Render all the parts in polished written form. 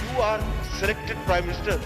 You are selected Prime Minister,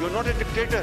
You are not a dictator.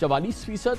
44%,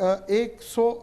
100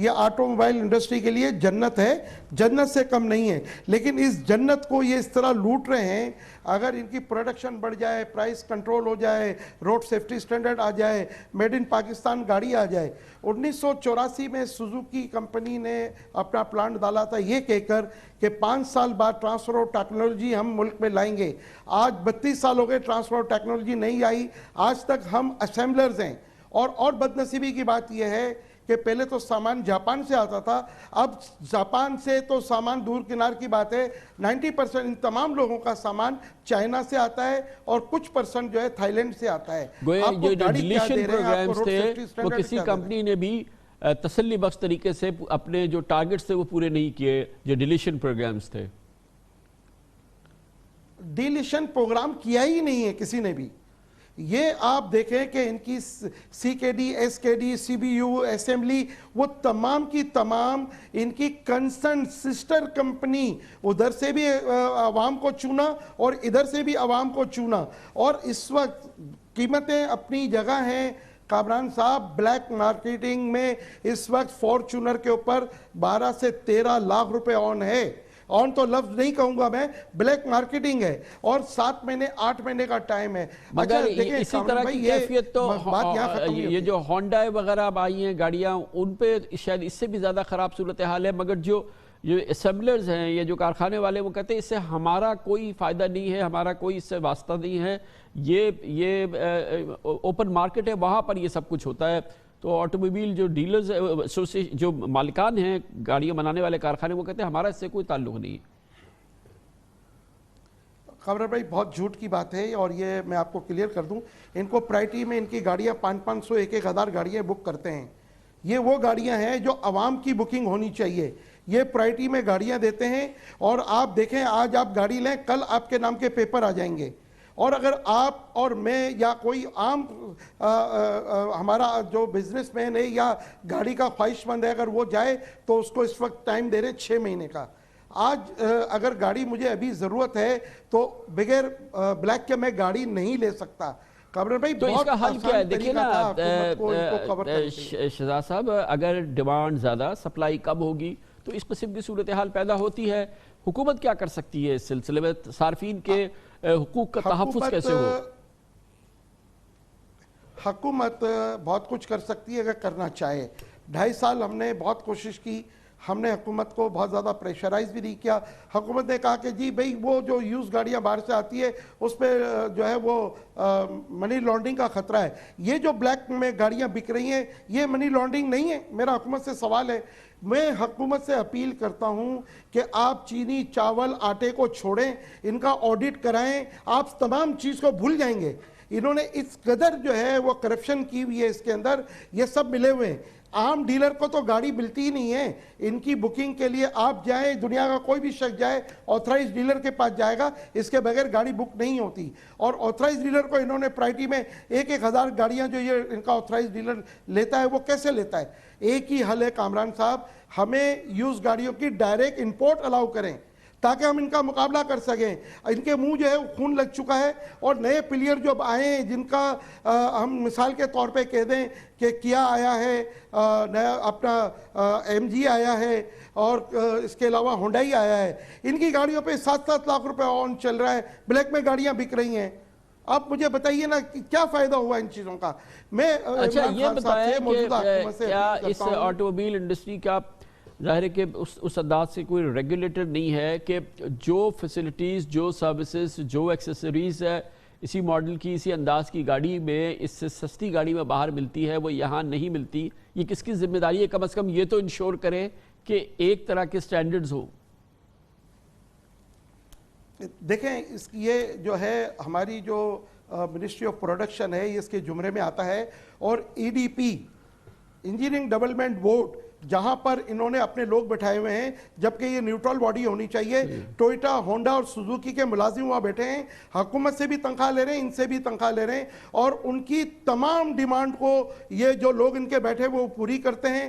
یہ auto mobile industry کے لیے جنت ہے, جنت سے کم نہیں ہے. لیکن اس جنت کو یہ اس طرح لوٹ رہے ہیں. اگر ان کی پروڈکشن بڑھ جائے, پرائس کنٹرول ہو جائے, روڈ سیفٹی سٹینڈرڈ آ جائے, میڈ ان پاکستان گاڑی آ جائے. 1984 میں سوزوکی کمپنی نے اپنا پلانٹ ڈالا تھا یہ کہہ کر کہ 5 سال بعد ٹرانسفر آف ٹیکنالوجی ہم ملک میں لائیں گے. آج 32 سال ہو گئے ٹرانسفر آف ٹیکنالوجی نہیں آئی, آج تک ہم اسمبلرز ہیں. اور بد نصیبی کی بات یہ ہے کہ پہلے تو سامان جاپان سے آتا تھا, اب جاپان سے تو سامان دور کنار کی بات ہے, 90% ان تمام لوگوں کا سامان چائنا سے آتا ہے اور کچھ پرسنٹ جو ہے تھائی لینڈ سے آتا ہے. جو ڈیلیشن پروگرامز تھے وہ کسی کمپنی نے بھی تسلی بخش طریقے سے اپنے جو ٹارگٹس تھے وہ پورے نہیں کیے, جو ڈیلیشن پروگرامز تھے. ڈیلیشن پروگرام کیا ہی نہیں ہے کسی نے بھی. یہ آپ دیکھیں کہ ان کی C K D, S K D, C B U, assembly, وہ تمام کی تمام ان کی کنسرن سسٹر کمپنی, ادھر سے بھی عوام کو چونا اور ادھر سے بھی عوام کو چونا. اور اس وقت قیمتیں اپنی جگہ ہیں. کامران صاحب, بلیک مارکیٹنگ میں اس وقت فارچونر کے اوپر 12 سے 13 لاکھ روپے آن ہے. آن تو لفظ نہیں کہوں گا میں, بلیک مارکیٹنگ ہے, اور 7 مہینے 8 مہینے کا ٹائم ہے. مگر اسی طرح کی کیفیت تو یہ جو ہونڈا وغیرہ اب آئی ہیں گاڑیاں, ان پہ شاید اس سے بھی زیادہ خراب صورتحال ہے. مگر جو اسمبلرز ہیں, یہ جو کارخانے والے, وہ کہتے ہیں اس سے ہمارا کوئی فائدہ نہیں ہے, ہمارا کوئی اس سے واسطہ نہیں ہے, یہ اوپن مارکیٹ ہے, وہاں پر یہ سب کچھ ہوتا ہے. تو آٹوموبیل جو ڈیلرز, جو مالکان ہیں گاڑیاں بنانے والے کارخانے, وہ کہتے ہیں ہمارا اس سے کوئی تعلق نہیں. خبر بھائی بہت جھوٹ کی بات ہے, اور یہ میں آپ کو کلیئر کر دوں, ان کو پرائرٹی میں ان کی گاڑیاں 500 1,000 گاڑیاں بک کرتے ہیں. یہ وہ گاڑیاں ہیں جو عوام کی بکنگ ہونی چاہیے, یہ پرائرٹی میں گاڑیاں دیتے ہیں. اور آپ دیکھیں, آج آپ گاڑی لیں, کل آپ کے نام کے پیپر آ جائیں گے. اور اگر آپ اور میں یا کوئی عام ہمارا جو بزنس مین ہے یا گاڑی کا خواہش مند ہے, اگر وہ جائے تو اس کو اس وقت ٹائم دے رہے 6 مہینے کا. آج اگر گاڑی مجھے ابھی ضرورت ہے تو بغیر بلیک کے میں گاڑی نہیں لے سکتا. قبر بھائی تو اس کا حل کیا ہے؟ دیکھیں نا شہزاد صاحب, اگر ڈیمانڈ زیادہ, سپلائی کم ہوگی تو اس قسم کی صورتحال پیدا ہوتی ہے. حکومت کیا کر سکتی ہے اس سلسلے میں؟ صارفین کے حقوق کا تحفظ کیسے ہو؟ حکومت بہت کچھ کر سکتی ہے اگر کرنا چاہے. 2.5 سال ہم نے بہت کوشش کی, ہم نے حکومت کو بہت زیادہ پریشرائز بھی نہیں کیا. حکومت نے کہا کہ جی بھئی وہ جو یوز گاڑیاں باہر سے آتی ہے اس پہ جو ہے وہ منی لانڈرنگ کا خطرہ ہے. یہ جو بلیک میں گاڑیاں بک رہی ہیں یہ منی لانڈرنگ نہیں ہے. میرا حکومت سے سوال ہے, میں حکومت سے اپیل کرتا ہوں کہ آپ چینی, چاول, آٹے کو چھوڑیں, ان کا آڈٹ کرائیں, آپ تمام چیز کو بھول جائیں گے. انہوں نے اس قدر جو ہے وہ کرپشن کی ہوئی ہے اس کے اندر, یہ سب ملے ہوئے ہیں. عام ڈیلر کو تو گاڑی ملتی ہی نہیں ہے. ان کی بکنگ کے لیے آپ جائیں, دنیا کا کوئی بھی شخص جائے, آتھرائز ڈیلر کے پاس جائے گا, اس کے بغیر گاڑی بک نہیں ہوتی. اور آتھرائز ڈیلر کو انہوں نے پرائرٹی میں 1,000 گاڑیاں جو یہ ان کا آتھرائز ڈیلر لیتا ہے وہ کیسے لیتا ہے؟ ایک ہی حل ہے کامران صاحب, ہمیں یوز گاڑیوں کی ڈائریکٹ امپورٹ الاؤ کریں تاکہ ہم ان کا مقابلہ کر سکیں. ان کے منہ جو ہے خون لگ چکا ہے, اور نئے پلیئر جو اب آئے ہیں جن کا ہم مثال کے طور پہ کہہ دیں کہ کیا آیا ہے, نیا اپنا ایم جی آیا ہے, اور اس کے علاوہ ہونڈائی آیا ہے, ان کی گاڑیوں پہ 7-7 لاکھ روپے آن چل رہا ہے, بلیک میں گاڑیاں بک رہی ہیں. آپ مجھے بتائیے نا کیا فائدہ ہوا ان چیزوں کا؟ میں اچھا یہ بتائیں کہ کیا اس آٹوموبیل انڈسٹری کا ظاہر ہے کہ اس انداز سے کوئی ریگولیٹر نہیں ہے کہ جو فیسلٹیز, جو سروسز, جو ایکسیسریز ہے اسی ماڈل کی, اسی انداز کی گاڑی میں, اس سے سستی گاڑی میں باہر ملتی ہے, وہ یہاں نہیں ملتی؟ یہ کس کی ذمہ داری ہے؟ کم از کم یہ تو انشور کریں کہ ایک طرح کے سٹینڈرڈز ہوں. دیکھیں یہ جو ہے ہماری جو منسٹری آف پروڈکشن ہے یہ اس کے زمرے میں آتا ہے, اور E D P, engineering development board, جہاں پر انہوں نے اپنے لوگ بٹھائے ہوئے ہیں, جبکہ یہ نیوٹرل باڈی ہونی چاہیے. ٹوئٹا, ہونڈا اور سوزوکی کے ملازم وہاں بیٹھے ہیں, حکومت سے بھی تنخواہ لے رہے ہیں, ان سے بھی تنخواہ لے رہے ہیں, اور ان کی تمام ڈیمانڈ کو یہ جو لوگ ان کے بیٹھے وہ پوری کرتے ہیں.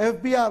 FBR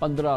15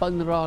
15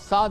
7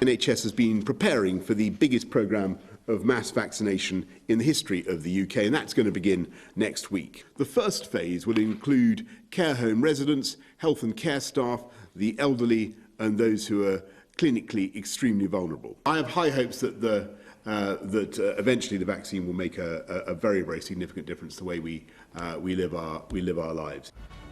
NHS has been preparing for the biggest program of mass vaccination in the history of the UK, and that's going to begin next week. The first phase will include care home residents, health and care staff, the elderly, and those who are clinically extremely vulnerable. I have high hopes that eventually the vaccine will make a very, very significant difference to the way we live our lives.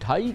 2.5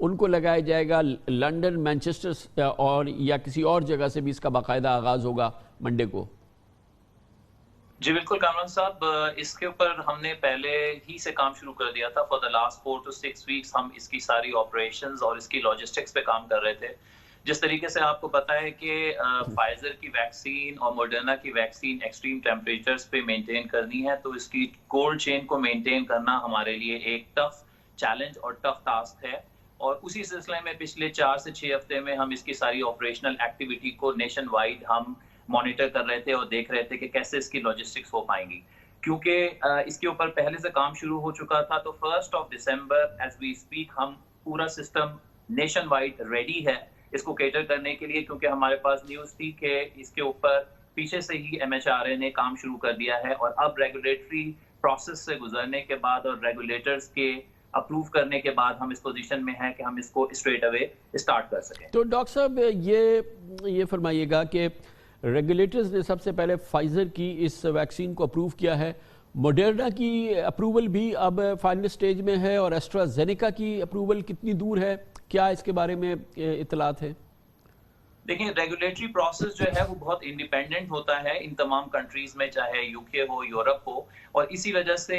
ان کو لگایا جائے گا. London, Manchester اور یا کسی اور جگہ سے بھی اس کا باقاعدہ آغاز ہوگا منڈے کو؟ جی بالکل کامران صاحب، اس کے اوپر ہم نے پہلے ہی سے کام شروع کر دیا تھا. For the last 4 to 6 weeks ہم اس کی ساری آپریشنز اور اس کی لاجسٹکس پہ کام کر رہے تھے. جس طریقے سے آپ کو پتا ہے کہ فائزر کی ویکسین اور موڈرنا کی ویکسین ایکسٹریم ٹیمپریچرز پہ مینٹین کرنی ہے، تو اس کی کولڈ چین کو مینٹین کرنا ہمارے لیے ایک ٹف چیلنج اور ٹف ٹاسک ہے. اور اسی سلسلے میں پچھلے 4 سے 6 ہفتے میں ہم اس کی ساری آپریشنل ایکٹیویٹی کو نیشن وائڈ ہم مانیٹر کر رہے تھے اور دیکھ رہے تھے کہ کیسے اس کی لاجسٹکس ہو پائیں گی. کیونکہ اس کے اوپر پہلے سے کام شروع ہو چکا تھا، تو 1 December ایز وی اسپیک ہم پورا سسٹم نیشن وائڈ ریڈی ہے اس کو کیٹر کرنے کے لیے. کیونکہ ہمارے پاس نیوز تھی کہ اس کے اوپر پیچھے سے ہی MHRA نے کام شروع کر دیا ہے، اور اب ریگولیٹری پروسیس سے گزرنے کے بعد اور ریگولیٹرز کے اپروو کرنے کے بعد ہم اس پوزیشن میں ہیں کہ ہم اس کو اسٹریٹ اوے اسٹارٹ کر سکیں. تو ڈاکٹر صاحب یہ فرمائیے گا کہ ریگولیٹرز نے سب سے پہلے فائزر کی اس ویکسین کو اپروو کیا ہے، موڈرنا کی اپروول بھی اب فائنل سٹیج میں ہے، اور ایسٹرازینیکا کی اپروول کتنی دور ہے؟ کیا اس کے بارے میں اطلاعات ہے؟ دیکھیں، ریگولیٹری پروسیس جو ہے وہ بہت انڈیپینڈنٹ ہوتا ہے ان تمام کنٹریز میں، چاہے UK ہو، یورپ ہو. اور اسی وجہ سے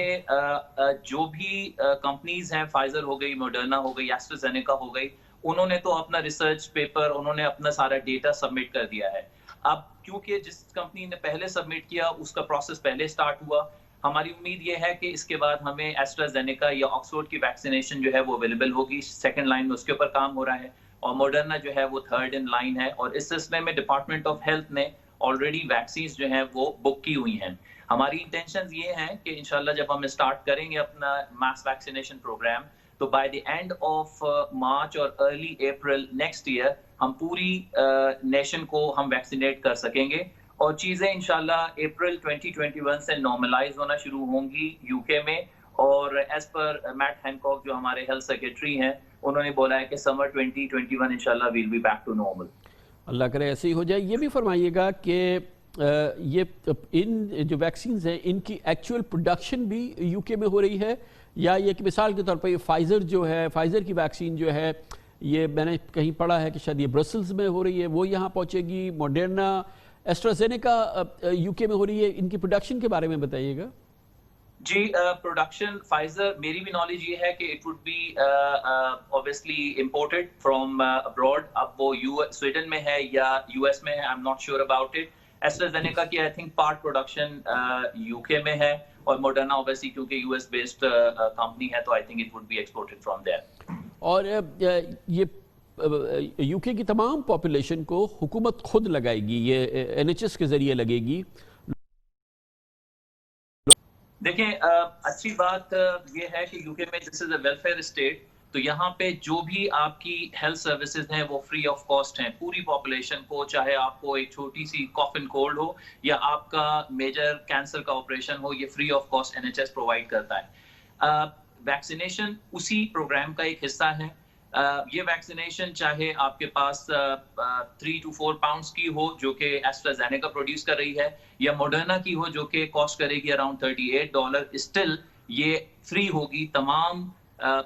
جو بھی کمپنیز ہیں، فائزر ہو گئی، موڈرنا ہو گئی، ایسٹرازینیکا ہو گئی، انہوں نے تو اپنا ریسرچ پیپر، انہوں نے اپنا سارا ڈیٹا سبمٹ کر دیا ہے. اب کیونکہ جس کمپنی نے پہلے سبمٹ کیا اس کا پروسیس پہلے سٹارٹ ہوا، ہماری امید یہ ہے کہ اس کے بعد ہمیں ایسٹرازینیکا یا آکسفورڈ کی ویکسینیشن جو ہے وہ اویلیبل ہوگی. سیکنڈ لائن میں اس کے اوپر کام ہو رہا ہے، اور موڈرنا جو ہے وہ تھرڈ ان لائن ہے. اور اس سلسلے میں ڈپارٹمنٹ آف ہیلتھ نے آلریڈی ویکسینز جو ہیں وہ بک کی ہوئی ہیں. ہماری انٹینشنز یہ ہیں کہ انشاءاللہ جب ہم اسٹارٹ کریں گے اپنا ماس ویکسینیشن پروگرام، تو by the end of March اور ارلی اپریل نیکسٹ ایئر ہم پوری نیشن کو ہم ویکسینیٹ کر سکیں گے. اور چیزیں انشاءاللہ اپریل 2021 سے نارملائز ہونا شروع ہوں گی UK میں. اور ایز پر میٹ ہینکاک جو ہمارے ہیلتھ سیکرٹری ہیں، انہوں نے بولا ہے کہ سمر 2021 انشاءاللہ will be back to normal. اللہ کرے ایسے ہی ہو جائے. یہ بھی فرمائیے گا کہ یہ ان جو ویکسینز ہیں ان کی ایکچوئل پروڈکشن بھی UK میں ہو رہی ہے، یا یہ کہ مثال کے طور پر یہ فائزر کی ویکسین جو ہے، یہ میں نے کہیں پڑھا ہے کہ شاید یہ برسلز میں ہو رہی ہے، وہ یہاں پہنچے گی. موڈرنا، ایسٹرازینیکا UK میں ہو رہی ہے. ان کی پروڈکشن کے بارے میں بتائیے گا. جی پروڈکشن فائزر، میری بھی نالج یہ ہے کہ it would be obviously imported from abroad. اب وہ سویڈن میں ہے یا US میں ہے، I'm not sure about it. AstraZeneca کی I think part production UK میں ہے، اور موڈرنا obviously کیونکہ US based company ہے تو I think it would be exported from there. اور یہ UK کی تمام پاپولیشن کو حکومت خود لگائے گی، یہ NHS کے ذریعے لگے گی. دیکھیں اچھی بات یہ ہے کہ UK میں دس از اے ویلفیئر اسٹیٹ، تو یہاں پہ جو بھی آپ کی ہیلتھ سروسز ہیں وہ فری آف کاسٹ ہیں پوری پاپولیشن کو. چاہے آپ کو ایک چھوٹی سی کاف اینڈ کولڈ ہو یا آپ کا میجر کینسر کا آپریشن ہو، یہ free of cost NHS provide کرتا ہے. ویکسینیشن اسی پروگرام کا ایک حصہ ہے. یہ ویکسینیشن چاہے آپ کے پاس 3 to 4 pounds کی ہو جو کہ ایسٹرازینیکا پروڈیوس کر رہی ہے، یا موڈرنا کی ہو جو کہ کاسٹ کرے گی اراؤنڈ $38، اسٹل یہ فری ہوگی تمام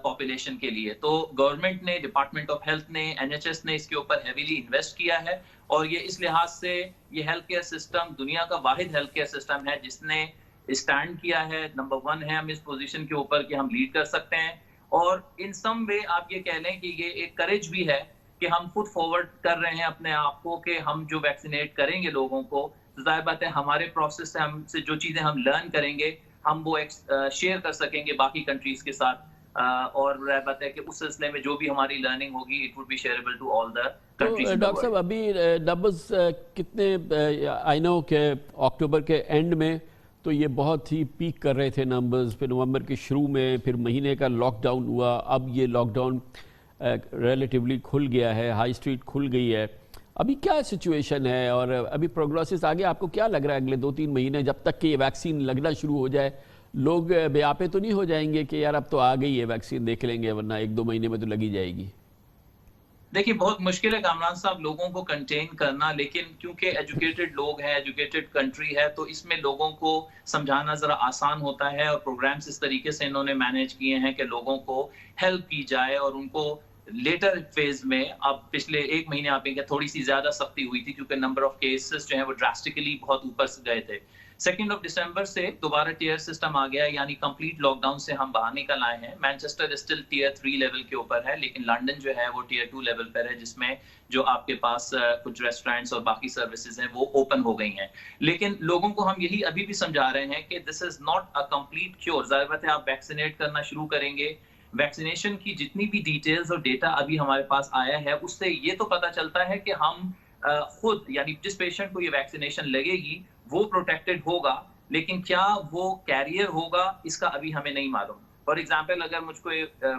پاپولیشن کے لیے. تو گورنمنٹ نے، ڈپارٹمنٹ آف ہیلتھ نے، NHS نے اس کے اوپر ہیویلی انویسٹ کیا ہے، اور یہ اس لحاظ سے یہ ہیلتھ کیئر سسٹم دنیا کا واحد ہیلتھ کیئر سسٹم ہے جس نے اسٹینڈ کیا ہے. نمبر 1 ہے ہم اس پوزیشن کے اوپر کہ ہم لیڈ کر سکتے ہیں. اور ان سم وے آپ یہ کہہ لیں کہ یہ ایک کریج بھی ہے کہ ہم خود فارورڈ کر رہے ہیں اپنے آپ کو کہ ہم جو ویکسینیٹ کریں گے لوگوں کو، ظاہر بات ہے ہمارے پروسیس سے ہم سے جو چیزیں ہم لرن کریں گے ہم وہ شیئر کر سکیں گے باقی کنٹریز کے ساتھ. اور ظاہر بات ہے کہ اس سلسلے میں جو بھی ہماری لرننگ ہوگی it would be shareable to all the countries. Doctor صاحب ابھی نمبرز کتنے، آئی نو کہ اکتوبر کے اینڈ میں تو یہ بہت ہی پیک کر رہے تھے نمبرز، پھر نومبر کے شروع میں پھر مہینے کا لاک ڈاؤن ہوا، اب یہ لاک ڈاؤن ریلیٹیولی کھل گیا ہے، ہائی اسٹریٹ کھل گئی ہے. ابھی کیا سچویشن ہے اور ابھی پروگریسز آگے آپ کو کیا لگ رہا ہے اگلے 2-3 مہینے جب تک کہ یہ ویکسین لگنا شروع ہو جائے؟ لوگ بے آپے تو نہیں ہو جائیں گے کہ یار اب تو آ گئی ہے ویکسین دیکھ لیں گے ورنہ 1-2 مہینے میں تو لگی جائے گی؟ دیکھیے بہت مشکل ہے کامران صاحب لوگوں کو کنٹین کرنا، لیکن کیونکہ ایجوکیٹڈ لوگ ہیں، ایجوکیٹڈ کنٹری ہے، تو اس میں لوگوں کو سمجھانا ذرا آسان ہوتا ہے، اور پروگرامز اس طریقے سے انہوں نے مینیج کیے ہیں کہ لوگوں کو ہیلپ کی جائے اور ان کو لیٹر فیز میں اب پچھلے ایک مہینے آپ کہیں تھوڑی سی زیادہ سختی ہوئی تھی کیونکہ نمبر آف کیسز جو ہیں وہ ڈراسٹیکلی بہت اوپر سے گئے تھے. 2 دسمبر سے دوبارہ ٹیئر سسٹم آ گیا, یعنی کمپلیٹ لاک ڈاؤن سے ہم باہر نکل آئے ہیں. مینچسٹر اسٹل ٹیئر 3 لیول کے اوپر ہے, لیکن لنڈن جو ہے وہ ٹیئر 2 لیول پر ہے, جس میں جو آپ کے پاس کچھ ریسٹورینٹس اور باقی سروسز ہیں وہ اوپن ہو گئی ہیں. لیکن لوگوں کو ہم یہی ابھی بھی سمجھا رہے ہیں کہ this is not a complete cure. ظاہر بات ہے آپ ویکسینیٹ کرنا شروع کریں گے, ویکسینیشن کی جتنی بھی ڈیٹیلز اور ڈیٹا ابھی ہمارے پاس آیا ہے اس سے یہ تو پتہ چلتا ہے کہ ہم خود یعنی جس پیشنٹ کو یہ ویکسینیشن لگے گی وہ پروٹیکٹڈ ہوگا, لیکن کیا وہ کیریئر ہوگا اس کا ابھی ہمیں نہیں معلوم. فار ایگزامپل اگر مجھ کو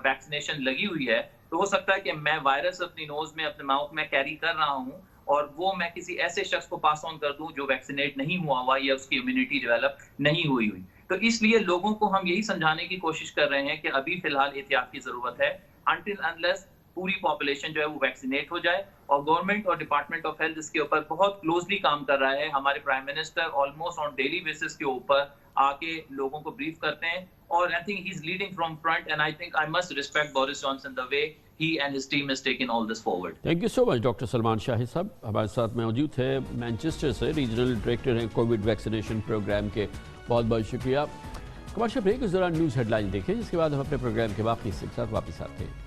ویکسینیشن لگی ہوئی ہے تو ہو سکتا ہے کہ میں وائرس اپنی نوز میں اپنے ماؤتھ میں کیری کر رہا ہوں اور وہ میں کسی ایسے شخص کو پاس آن کر دوں جو ویکسینیٹ نہیں ہوا ہوا یا اس کی امیونٹی ڈیولپ نہیں ہوئی. تو اس لیے لوگوں کو ہم یہی سمجھانے کی کوشش کر رہے ہیں کہ ابھی فی الحال احتیاط کی ضرورت ہے انٹل انلیس پوری پاپولیشن جو ہے وہ ویکسینیٹ ہو جائے. اور گورنمنٹ اور ڈپارٹمنٹ آف ہیلتھ اس کے اوپر بہت کلوزلی کام کر رہا ہے. ہمارے prime minister almost on daily basis کے اوپر آ کے لوگوں کو بریف کرتے ہیں اور I think he is leading from front and I think I must respect Boris Johnson the way he and his team has taken all this forward. Thank you so much doctor Salman Shahid Sahib ہمارے ساتھ موجود تھے, Manchester سے regional director ہیں Covid vaccination programme کے. بہت بہت شکریہ. کمرشل بریک اس دوران نیوز ہیڈ لائن دیکھیں, جس کے بعد ہم اپنے پروگرام کے باقی حصے کے ساتھ واپس آتے ہیں.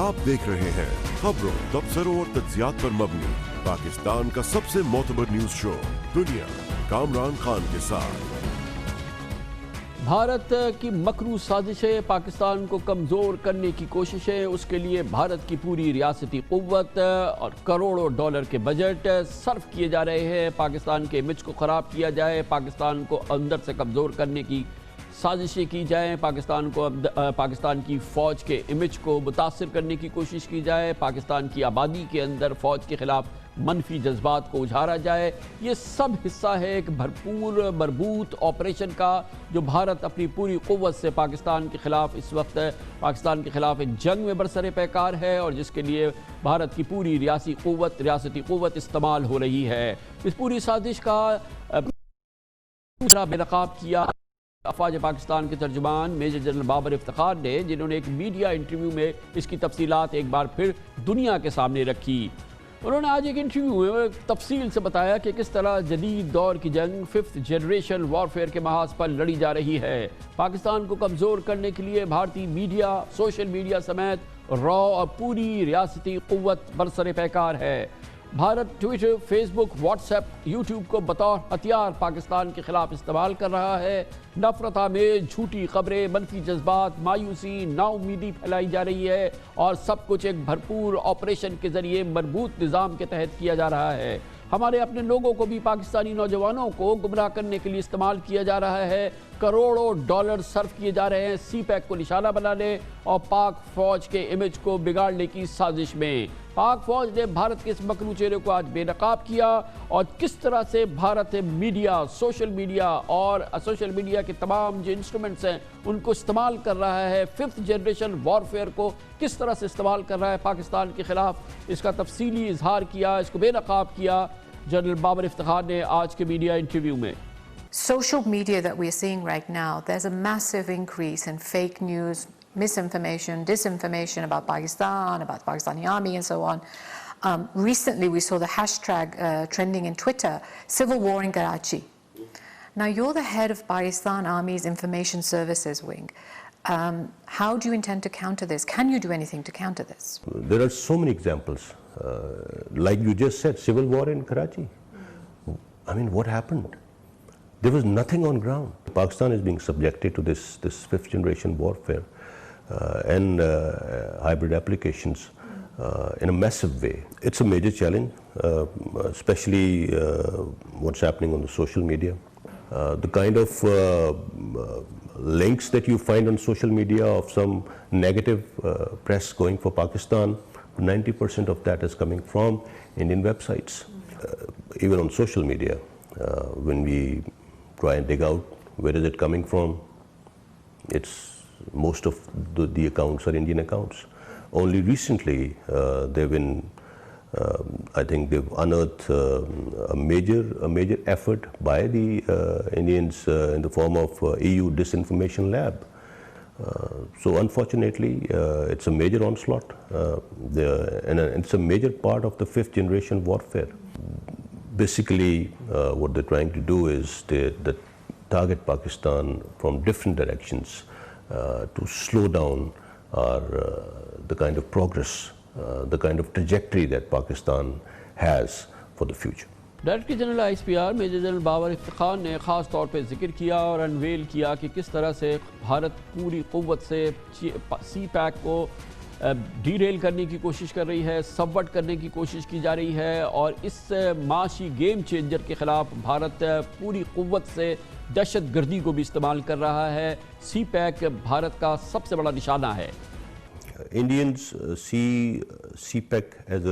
آپ دیکھ رہے ہیں خبروں, تبصروں اور تجزیات پر مبنی پاکستان کا سب سے معتبر نیوز شو دنیا, کامران خان کے ساتھ. بھارت کی مکرو سازشیں, پاکستان کو کمزور کرنے کی کوششیں, اس کے لیے بھارت کی پوری ریاستی قوت اور کروڑوں ڈالر کے بجٹ صرف کیے جا رہے ہیں. پاکستان کے امیج کو خراب کیا جائے, پاکستان کو اندر سے کمزور کرنے کی سازشیں کی جائیں, پاکستان کی فوج کے امیج کو متاثر کرنے کی کوشش کی جائے, پاکستان کی آبادی کے اندر فوج کے خلاف منفی جذبات کو اجھارا جائے. یہ سب حصہ ہے ایک بھرپور مربوط آپریشن کا جو بھارت اپنی پوری قوت سے پاکستان کے خلاف اس وقت پاکستان کے خلاف ایک جنگ میں برسر پیکار ہے, اور جس کے لیے بھارت کی پوری ریاستی قوت استعمال ہو رہی ہے. اس پوری سازش کا بے نقاب کیا افواج پاکستان کے ترجمان میجر جنرل بابر افتخار نے, جنہوں نے ایک میڈیا انٹرویو میں اس کی تفصیلات ایک بار پھر دنیا کے سامنے رکھی. انہوں نے آج ایک انٹرویو میں تفصیل سے بتایا کہ کس طرح جدید دور کی جنگ 5th جنریشن وارفیئر کے محاذ پر لڑی جا رہی ہے. پاکستان کو کمزور کرنے کے لیے بھارتی میڈیا, سوشل میڈیا سمیت را اور پوری ریاستی قوت برسر پیکار ہے. بھارت ٹویٹر, فیس بک, واٹس ایپ, یوٹیوب کو بطور ہتھیار پاکستان کے خلاف استعمال کر رہا ہے. نفرت آمیز جھوٹی خبریں, منفی جذبات, مایوسی, نا امیدی پھیلائی جا رہی ہے, اور سب کچھ ایک بھرپور آپریشن کے ذریعے مربوط نظام کے تحت کیا جا رہا ہے. ہمارے اپنے لوگوں کو بھی پاکستانی نوجوانوں کو گمراہ کرنے کے لیے استعمال کیا جا رہا ہے. کروڑوں ڈالر صرف کیے جا رہے ہیں سی پیک کو نشانہ بنانے اور پاک فوج کے امیج کو بگاڑنے کی سازش میں. پاک فوج نے بھارت کے اس مکرو چہرے کو آج بے نقاب کیا, اور کس طرح سے بھارت میڈیا, سوشل میڈیا کے تمام جو انسٹرومنٹس ہیں ان کو استعمال کر رہا ہے, 5th جنریشن وارفیئر کو کس طرح سے استعمال کر رہا ہے پاکستان کے خلاف, اس کا تفصیلی اظہار کیا, اس کو بے نقاب کیا جنرل بابر افتخار نے آج کے میڈیا انٹرویو میں. Social media that we're seeing right now, there's a massive increase in fake news, misinformation, disinformation about Pakistan, about the Pakistani army and so on. Recently we saw the hashtag trending in Twitter, civil war in Karachi. Now you're the head of Pakistan Army's Information Services wing. How do you intend to counter this? Can you do anything to counter this? There are so many examples. Like you just said, civil war in Karachi. I mean, what happened? There was nothing on ground. Pakistan is being subjected to this 5th generation warfare and hybrid applications in a massive way. It's a major challenge, especially what's happening on the social media. The kind of links that you find on social media of some negative press going for Pakistan, 90% of that is coming from Indian websites. Even on social media, when we try and dig out where is it coming from, it's most of the accounts are Indian accounts. Only recently there have been I think they've unearthed a major effort by the Indians in the form of EU disinformation lab. So unfortunately, it's a major onslaught, and it's a major part of the 5th generation warfare. Basically, what they're trying to do is they target Pakistan from different directions to slow down the kind of progress, the kind of trajectory that Pakistan has for the future. Director general ISPR major general Babar Iftikhar نے خاص طور پہ ذکر کیا اور unwell کیا کہ کس طرح سے بھارت پوری قوت سے سی پیک کو ڈی ریل کرنے کی کوشش کر رہی ہے، سبورٹ کرنے کی کوشش کی جا رہی ہے، اور اس معاشی گیم چینجر کے خلاف بھارت پوری قوت سے دہشت گردی کو بھی استعمال کر رہا ہے۔ سی پیک بھارت کا سب سے بڑا نشانہ ہے۔ Indians see CPEC as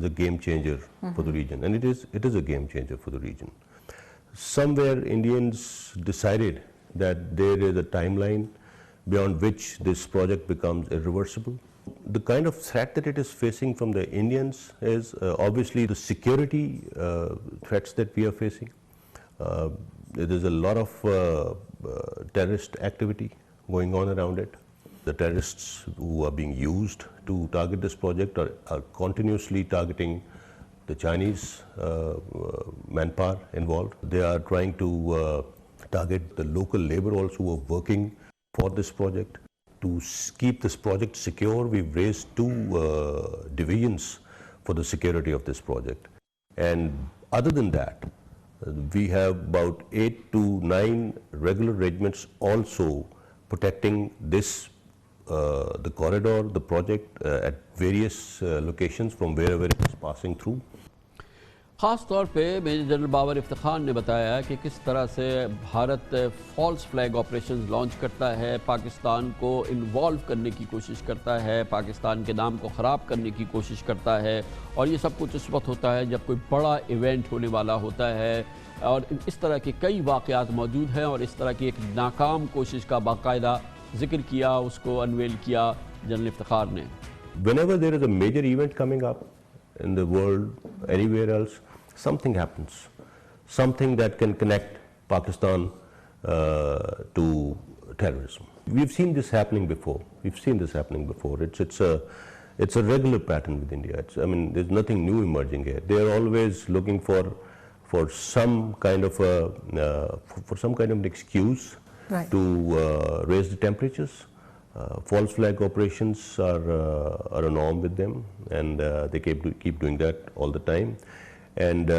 a game changer for the region, and it is a game changer for the region. Somewhere Indians decided that there is a timeline beyond which this project becomes irreversible. The kind of threat that it is facing from the Indians is obviously the security threats that we are facing. There is a lot of terrorist activity going on around it. The terrorists who are being used to target this project are continuously targeting the Chinese manpower involved. They are trying to target the local labor also who are working for this project. To keep this project secure, we've raised 2 divisions for the security of this project. And other than that, we have about 8 to 9 regular regiments also protecting this the corridor, the project at various locations from wherever it is passing through. خاص طور پہ major general Babar Iftikhar نے بتایا کہ کس طرح سے Bharat false flag operations launch کرتا ہے، پاکستان کو انوالو کرنے کی کوشش کرتا ہے، پاکستان کے نام کو خراب کرنے کی کوشش کرتا ہے، اور یہ سب کچھ اس وقت ہوتا ہے جب کوئی بڑا ایونٹ ہونے والا ہوتا ہے، اور اس طرح کے کئی واقعات موجود ہیں، اور اس طرح کی ایک ناکام کوشش کا باقاعدہ ذکر کیا، اس کو انویل کیا جنرل افتخار نے۔ Whenever there is a major event coming up in the world, anywhere else, something happens, something that can connect Pakistan to terrorism. We've seen this happening before. It's a regular pattern with India. There's nothing new emerging here. They are always looking for some kind of an excuse to raise the temperatures. False flag operations are a norm with them, and they keep doing that all the time. And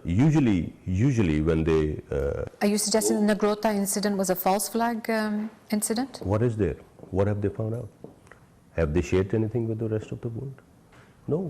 usually when they... Are you suggesting the Nagrota incident was a false flag incident? What is there? What have they found out? Have they shared anything with the rest of the world? No.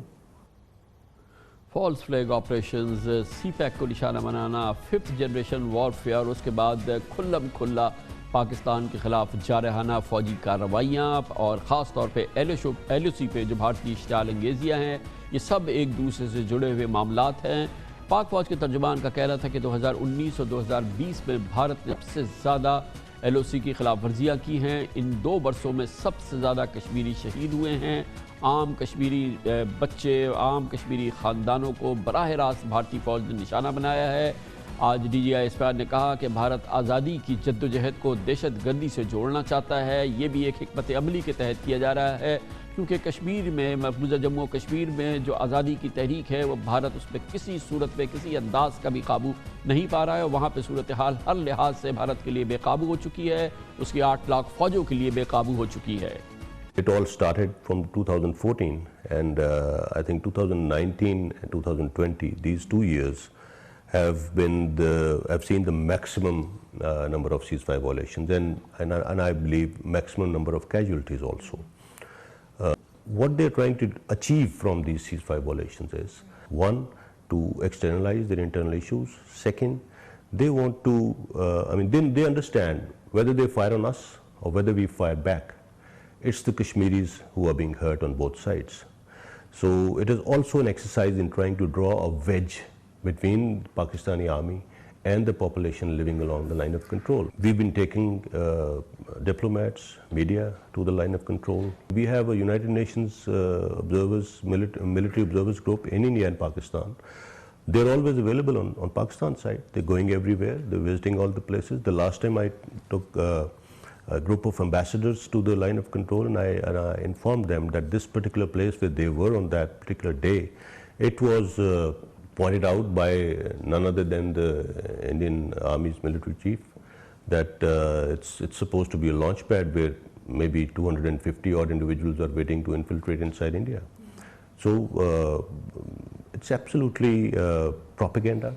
False flag operations, CPEC کو نشانہ بنانا، 5th generation warfare, اس کے بعد کھلم کھلا پاکستان کے خلاف جارحانہ فوجی کارروائیاں، اور خاص طور پہ ایل او سی پہ جو بھارتی اشتعال انگیزیاں ہیں، یہ سب ایک دوسرے سے جڑے ہوئے معاملات ہیں۔ پاک فوج کے ترجمان کا کہنا تھا کہ 2019 اور 2020 میں بھارت نے سب سے زیادہ ایل او سی کی خلاف ورزیاں کی ہیں۔ ان 2 برسوں میں سب سے زیادہ کشمیری شہید ہوئے ہیں۔ عام کشمیری بچے، عام کشمیری خاندانوں کو براہ راست بھارتی فوج نے نشانہ بنایا ہے۔ آج DGI نے کہا کہ بھارت آزادی کی جدوجہد کو دہشت گردی سے جوڑنا چاہتا ہے۔ یہ بھی ایک حکمت عملی کے تحت کیا جا رہا ہے، کیونکہ کشمیر میں، مقبوضہ جموں و کشمیر میں جو آزادی کی تحریک ہے، وہ بھارت اس پہ کسی صورت پہ کسی انداز کا بھی قابو نہیں پا رہا ہے، اور وہاں پہ صورتحال ہر لحاظ سے بھارت کے لیے بے قابو ہو چکی ہے، اس کی 8 لاکھ فوجوں کے لیے بے قابو ہو چکی ہے۔ It all started from 2014, and I think 2019 and 2020, these 2 years have seen the maximum number of ceasefire violations, and I believe maximum number of casualties also. What they're trying to achieve from these ceasefire violations is, 1, to externalize their internal issues. 2nd, they want to, they understand whether they fire on us or whether we fire back, it's the Kashmiris who are being hurt on both sides. So it is also an exercise in trying to draw a wedge between the Pakistani army and the population living along the line of control. We've been taking diplomats, media to the line of control. We have a United Nations military observers group in India and Pakistan. They're always available on Pakistan side. They're going everywhere. They're visiting all the places. The last time I took a group of ambassadors to the line of control, and I informed them that this particular place where they were on that particular day, it was pointed out by none other than the Indian Army's military chief that it's supposed to be a launch pad where maybe 250 odd individuals are waiting to infiltrate inside India. So it's absolutely propaganda.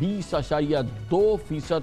20.2%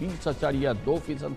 20.2%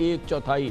1/4।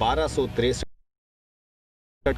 1263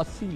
80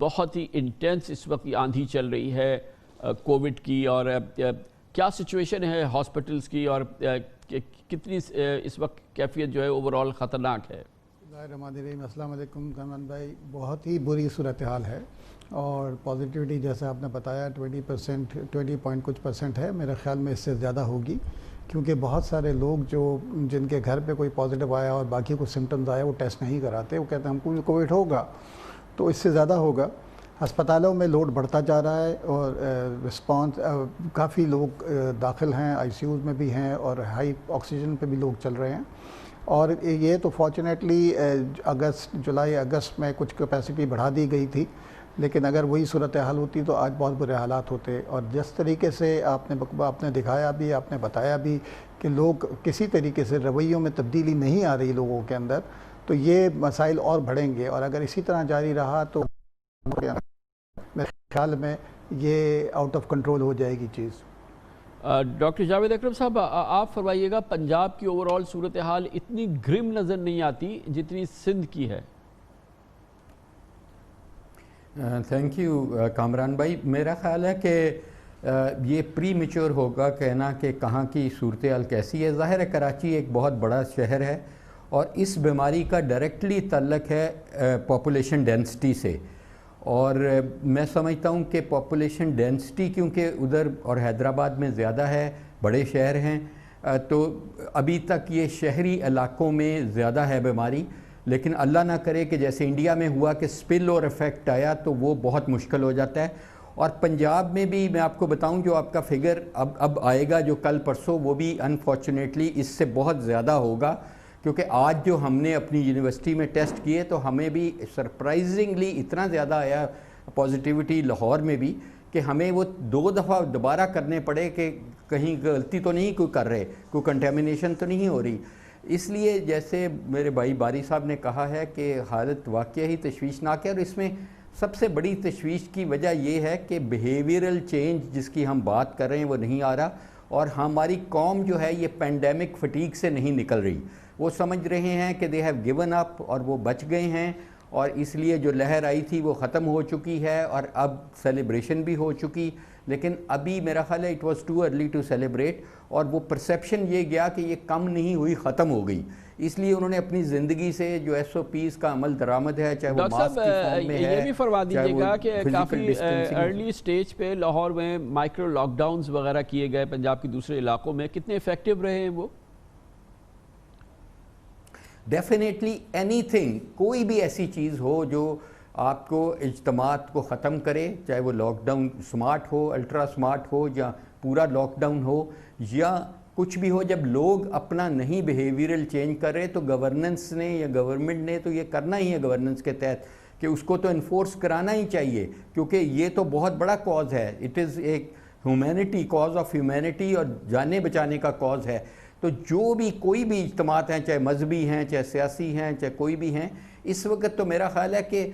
بہت ہی intense اس وقت یہ آندھی چل رہی ہے Covid کی، اور کیا سچویشن ہے ہاسپٹلز کی، اور کتنی اس وقت کیفیت جو ہے اوورآل خطرناک ہے؟ السلام علیکم کامران بھائی، بہت ہی بری صورتحال ہے، اور پازیٹیوٹی جیسے آپ نے بتایا 20 پوائنٹ کچھ % ہے، میرے خیال میں اس سے زیادہ ہوگی، کیونکہ بہت سارے لوگ جن کے گھر پہ کوئی پازیٹیو آیا اور باقی کچھ سمٹمز آئے وہ ٹیسٹ نہیں کراتے، وہ کہتے ہیں ہم کو بھی کووڈ ہوگا، تو اس سے زیادہ ہوگا۔ ہسپتالوں میں لوڈ بڑھتا جا رہا ہے، اور رسپانس کافی لوگ داخل ہیں، آئی سی یوز میں بھی ہیں، اور ہائی آکسیجن پہ بھی لوگ چل رہے ہیں، اور یہ تو فارچونیٹلی جولائی اگست میں کچھ کیپیسٹی بڑھا دی گئی تھی، لیکن اگر وہی صورتحال ہوتی تو آج بہت برے حالات ہوتے، اور جس طریقے سے آپ نے دکھایا بھی، آپ نے بتایا بھی کہ لوگ کسی طریقے سے رویوں میں تبدیلی نہیں آ رہی لوگوں کے اندر، تو یہ مسائل اور بڑھیں گے، اور اگر اسی طرح جاری رہا تو میرے خیال میں یہ آؤٹ آف کنٹرول ہو جائے گی چیز۔ ڈاکٹر جاوید اکرم صاحب، آپ فرمائیے گا، پنجاب کی اوورآل صورتحال اتنی گرم نظر نہیں آتی جتنی سندھ کی ہے۔ تھینک یو کامران بھائی، میرا خیال ہے کہ یہ پری میچور ہوگا کہنا کہ کہاں کی صورتحال کیسی ہے۔ ظاہر ہے کراچی ایک بہت بڑا شہر ہے، اور اس بیماری کا ڈائریکٹلی تعلق ہے پاپولیشن ڈینسٹی سے، اور میں سمجھتا ہوں کہ پاپولیشن ڈینسٹی کیونکہ ادھر اور حیدرآباد میں زیادہ ہے، بڑے شہر ہیں، تو ابھی تک یہ شہری علاقوں میں زیادہ ہے بیماری، لیکن اللہ نہ کرے کہ جیسے انڈیا میں ہوا کہ سپل اور افیکٹ آیا تو وہ بہت مشکل ہو جاتا ہے۔ اور پنجاب میں بھی میں آپ کو بتاؤں، جو آپ کا فگر اب آئے گا جو کل پرسوں، وہ بھی انفارچونیٹلی اس سے بہت زیادہ ہوگا، کیونکہ آج جو ہم نے اپنی یونیورسٹی میں ٹیسٹ کیے تو ہمیں بھی سرپرائزنگلی اتنا زیادہ آیا پازیٹیوٹی لاہور میں بھی، کہ ہمیں وہ 2 دفعہ دوبارہ کرنے پڑے کہ کہیں غلطی تو نہیں کوئی کر رہے، کوئی کنٹیمنیشن تو نہیں ہو رہی۔ اس لیے جیسے میرے بھائی باری صاحب نے کہا ہے کہ حالت واقعی ہی تشویشناک ہے، اور اس میں سب سے بڑی تشویش کی وجہ یہ ہے کہ بیہیویئرل چینج جس کی ہم بات کر رہے ہیں وہ نہیں آ رہا، اور ہماری قوم جو ہے یہ پینڈیمک فٹیگ سے نہیں نکل رہی۔ وہ سمجھ رہے ہیں کہ دے ہیو گیون اپ، اور وہ بچ گئے ہیں، اور اس لیے جو لہر آئی تھی وہ ختم ہو چکی ہے، اور اب سیلیبریشن بھی ہو چکی، لیکن ابھی میرا خیال ہے it was too early to celebrate, اور وہ پرسیپشن یہ گیا کہ یہ کم نہیں ہوئی، ختم ہو گئی، اس لیے انہوں نے اپنی زندگی سے جو SOPs کا عمل درآمد ہے، چاہے وہ ماسک کی فارم میں ہے، یہ بھی فرما دیجیے گا کہ کافی ارلی سٹیج پہ لاہور میں مائکرو لاک ڈاؤنز وغیرہ کیے گئے پنجاب کے دوسرے علاقوں میں، کتنے افیکٹو رہے ہیں وہ؟ ڈیفینیٹلی اینی تھنگ، کوئی بھی ایسی چیز ہو جو آپ کو اجتماعات کو ختم کرے، چاہے وہ لاک ڈاؤن سمارٹ ہو، الٹرا سمارٹ ہو، یا پورا لاک ڈاؤن ہو، یا کچھ بھی ہو، جب لوگ اپنا نہیں بیہیویئرل چینج کر رہے تو گورننس نے یا گورنمنٹ نے تو یہ کرنا ہی ہے گورننس کے تحت کہ اس کو تو انفورس کرانا ہی چاہیے، کیونکہ یہ تو بہت بڑا کاز ہے، اٹ از ایک ہیومینٹی، کاز آف ہیومینٹی، اور جانیں بچانے کا کاز ہے۔ تو جو بھی کوئی بھی اجتماعات ہیں، چاہے مذہبی ہیں، چاہے سیاسی ہیں، چاہے کوئی بھی ہیں، اس وقت تو میرا خیال ہے کہ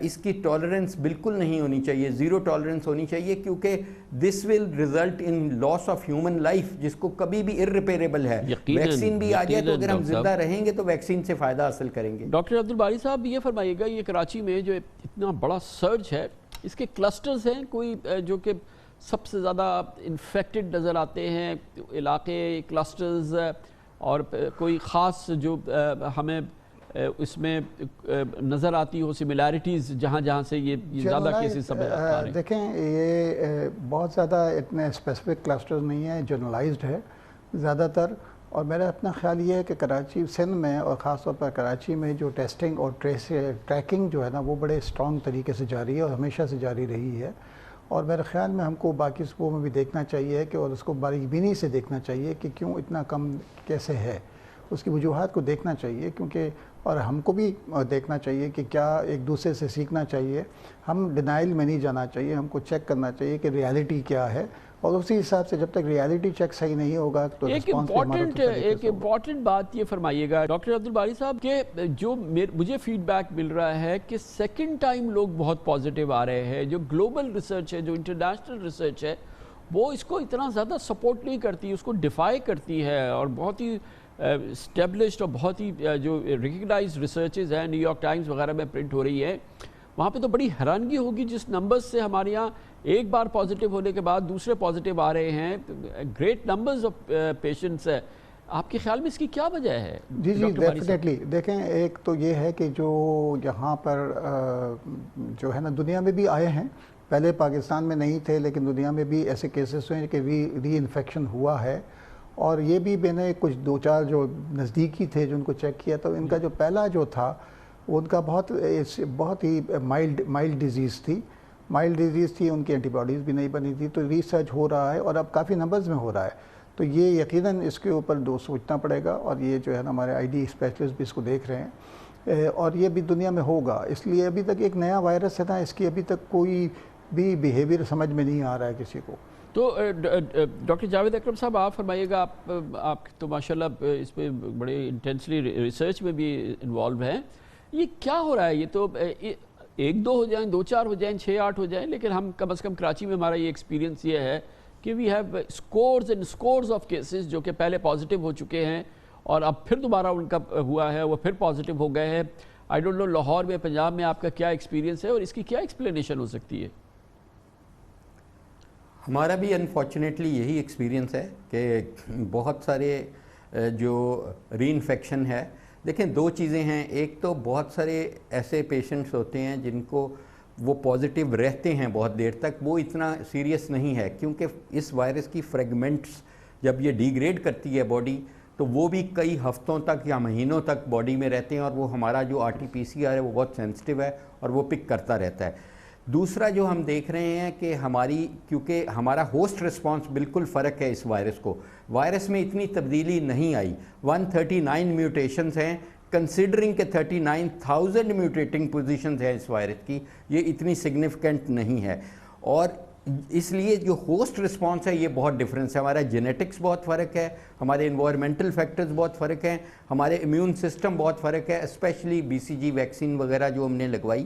اس کی ٹالرنس بالکل نہیں ہونی چاہیے، زیرو ٹالرنس ہونی چاہیے، کیونکہ this will result in loss of human life, جس کو کبھی بھی ارریپیریبل ہے۔ ویکسین بھی آ جائے تو اگر ہم زندہ رہیں گے تو ویکسین سے فائدہ حاصل کریں گے۔ ڈاکٹر عبدالباری صاحب یہ فرمائیے گا، یہ کراچی میں جو اتنا بڑا سرج ہے، اس کے کلسٹرز ہیں کوئی جو کہ سب سے زیادہ انفیکٹڈ نظر آتے ہیں علاقے، کلسٹرز، اور کوئی خاص جو ہمیں اس میں نظر آتی ہو سملیرٹیز جہاں جہاں سے یہ زیادہ کیسز سمجھ آ رہے ہیں؟ دیکھیں یہ بہت زیادہ اتنے اسپیسیفک کلسٹرز نہیں ہیں، جنرلائزڈ ہے زیادہ تر، اور میرا اپنا خیال یہ ہے کہ کراچی سندھ میں اور خاص طور پر کراچی میں جو ٹیسٹنگ اور ٹریکنگ جو ہے نا وہ بڑے اسٹرانگ طریقے سے جاری ہے اور ہمیشہ سے جاری رہی ہے، اور میرے خیال میں ہم کو باقی صوبوں میں بھی دیکھنا چاہیے کہ اور اس کو باریک بینی سے دیکھنا چاہیے کہ کیوں اتنا کم کیسے ہے، اس کی وجوہات کو دیکھنا چاہیے، کیونکہ اور ہم کو بھی دیکھنا چاہیے کہ کیا ایک دوسرے سے سیکھنا چاہیے، ہم ڈینائل میں نہیں جانا چاہیے، ہم کو چیک کرنا چاہیے کہ ریالٹی کیا ہے، اور اسی حساب سے جب تک ریالٹی چیک صحیح نہیں ہوگا تو ایک امپورٹنٹ بات یہ فرمائیے گا ڈاکٹر عبدالباری صاحب کہ جو مجھے فیڈ بیک مل رہا ہے کہ سیکنڈ ٹائم لوگ بہت پازیٹیو آ رہے ہیں، جو گلوبل ریسرچ ہے، جو انٹرنیشنل ریسرچ ہے، وہ اس کو اتنا زیادہ سپورٹ نہیں کرتی، اس کو ڈیفائی کرتی ہے، اور بہت ہی اسٹیبلشڈ اور بہت ہی جو ریکگنائزڈ ریسرچز ہیں، نیو یارک ٹائمز وغیرہ میں پرنٹ ہو رہی ہے، وہاں پہ تو بڑی حیرانگی ہوگی جس نمبرز سے ہمارے یہاں ایک بار پازیٹیو ہونے کے بعد دوسرے پازیٹیو آ رہے ہیں, گریٹ نمبرز آف پیشنٹس ہے. آپ کے خیال میں اس کی کیا وجہ ہے؟ جی ڈیفینیٹلی دیکھیں, ایک تو یہ ہے کہ جو یہاں پر جو ہے نا دنیا میں بھی آئے ہیں, پہلے پاکستان میں نہیں تھے لیکن دنیا میں بھی ایسے کیسز ہوئے کہ ری انفیکشن ہوا ہے, اور یہ بھی میں نے کچھ 2-4 جو نزدیکی تھے جن کو چیک کیا تو ان کا جو پہلا جو تھا وہ ان کا بہت ہی مائلڈ ڈیزیز تھی, ان کی اینٹی باڈیز بھی نہیں بنی تھی. تو ریسرچ ہو رہا ہے اور اب کافی نمبرز میں ہو رہا ہے, تو یہ یقیناً اس کے اوپر سوچنا پڑے گا, اور یہ جو ہے نا ہمارے آئی ڈی اسپیشلسٹ بھی اس کو دیکھ رہے ہیں, اور یہ بھی دنیا میں ہوگا. اس لیے ابھی تک ایک نیا وائرس ہے نا, اس کی ابھی تک کوئی بھی بیہیویئر سمجھ میں نہیں آ رہا ہے کسی کو. تو ڈاکٹر جاوید اکرم صاحب آپ فرمائیے گا, آپ تو ماشاءاللہ اس پہ بڑے انٹینسلی ریسرچ میں بھی انوالو ہیں, یہ کیا ہو رہا ہے؟ یہ تو 1-2 ہو جائیں, 2-4 ہو جائیں, 6-8 ہو جائیں, لیکن ہم کم از کم کراچی میں ہمارا یہ ایکسپیرینس یہ ہے کہ we have scores and scores of cases جو کہ پہلے پازیٹیو ہو چکے ہیں اور اب پھر دوبارہ ان کا ہوا ہے, وہ پھر پازیٹیو ہو گئے ہیں. آئی ڈونٹ نو لاہور میں, پنجاب میں آپ کا کیا ایکسپیرینس ہے اور اس کی کیا ایکسپلینیشن ہو سکتی ہے؟ ہمارا بھی انفارچونیٹلی یہی ایکسپیرینس ہے کہ بہت سارے جو ری انفیکشن ہے. دیکھیں 2 چیزیں ہیں, ایک تو بہت سارے ایسے پیشنٹس ہوتے ہیں جن کو وہ پازیٹیو رہتے ہیں بہت دیر تک, وہ اتنا سیریس نہیں ہے کیونکہ اس وائرس کی فریگمنٹس جب یہ ڈیگریڈ کرتی ہے باڈی تو وہ بھی کئی ہفتوں تک یا مہینوں تک باڈی میں رہتے ہیں, اور وہ ہمارا جو RT-PCR ہے وہ بہت سینسٹیو ہے اور وہ پک کرتا رہتا ہے. دوسرا جو ہم دیکھ رہے ہیں کہ کیونکہ ہمارا ہوسٹ رسپانس بالکل فرق ہے اس وائرس کو, وائرس میں اتنی تبدیلی نہیں آئی. 139 میوٹیشنز ہیں, کنسیڈرنگ کہ 39,000 میوٹیٹنگ پوزیشنز ہیں اس وائرس کی, یہ اتنی سگنیفیکنٹ نہیں ہے. اور اس لیے جو ہوسٹ رسپانس ہے یہ بہت ڈفرینس ہے. ہمارا جینیٹکس بہت فرق ہے, ہمارے انوائرمنٹل فیکٹرز بہت فرق ہیں, ہمارے امیون سسٹم بہت فرق ہے, اسپیشلی BCG ویکسین وغیرہ جو ہم نے لگوائی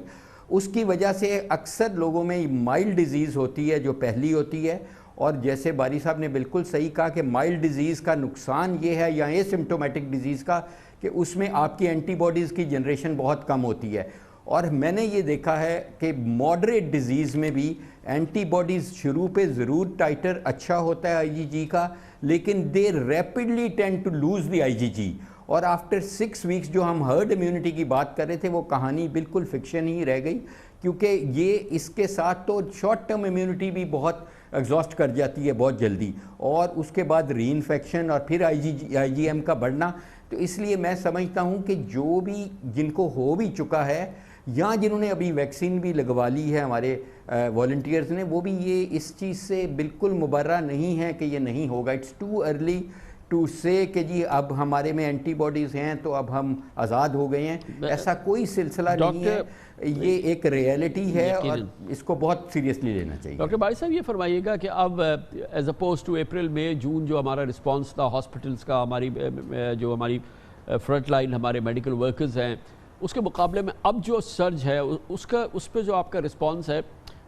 اس کی وجہ سے اکثر لوگوں میں مائلڈ ڈیزیز ہوتی ہے جو پہلی ہوتی ہے. اور جیسے باری صاحب نے بالکل صحیح کہا کہ مائلڈ ڈیزیز کا نقصان یہ ہے یا اے سمٹومیٹک ڈیزیز کا کہ اس میں آپ کی اینٹی باڈیز کی جنریشن بہت کم ہوتی ہے. اور میں نے یہ دیکھا ہے کہ ماڈریٹ ڈیزیز میں بھی اینٹی باڈیز شروع پہ ضرور ٹائٹر اچھا ہوتا ہے IgG کا, لیکن they rapidly tend to lose the IgG. اور آفٹر 6 ویکس جو ہم ہرڈ امیونٹی کی بات کر رہے تھے وہ کہانی بالکل فکشن ہی رہ گئی, کیونکہ یہ اس کے ساتھ تو شارٹ ٹرم امیونٹی بھی بہت ایگزاسٹ کر جاتی ہے بہت جلدی, اور اس کے بعد ری انفیکشن اور پھر IgM کا بڑھنا. تو اس لیے میں سمجھتا ہوں کہ جو بھی جن کو ہو بھی چکا ہے یا جنہوں نے ابھی ویکسین بھی لگوا لی ہے ہمارے والنٹیئرز نے, وہ بھی یہ اس چیز سے بالکل مبرہ نہیں ہے کہ یہ نہیں ہوگا. اٹس ٹو ارلی ٹو سے کہ جی اب ہمارے میں اینٹی باڈیز ہیں تو اب ہم آزاد ہو گئے ہیں, ایسا کوئی سلسلہ نہیں ہے. یہ ایک ریئلٹی ہے اور اس کو بہت سیریسلی لینا چاہیے. ڈاکٹر باری صاحب یہ فرمائیے گا کہ اب as oppose to April May جون جو ہمارا رسپانس تھا ہاسپٹلس کا, ہماری فرنٹ لائن ہمارے میڈیکل ورکرز ہیں, اس کے مقابلے میں اب جو سرج ہے اس پہ جو آپ کا رسپانس ہے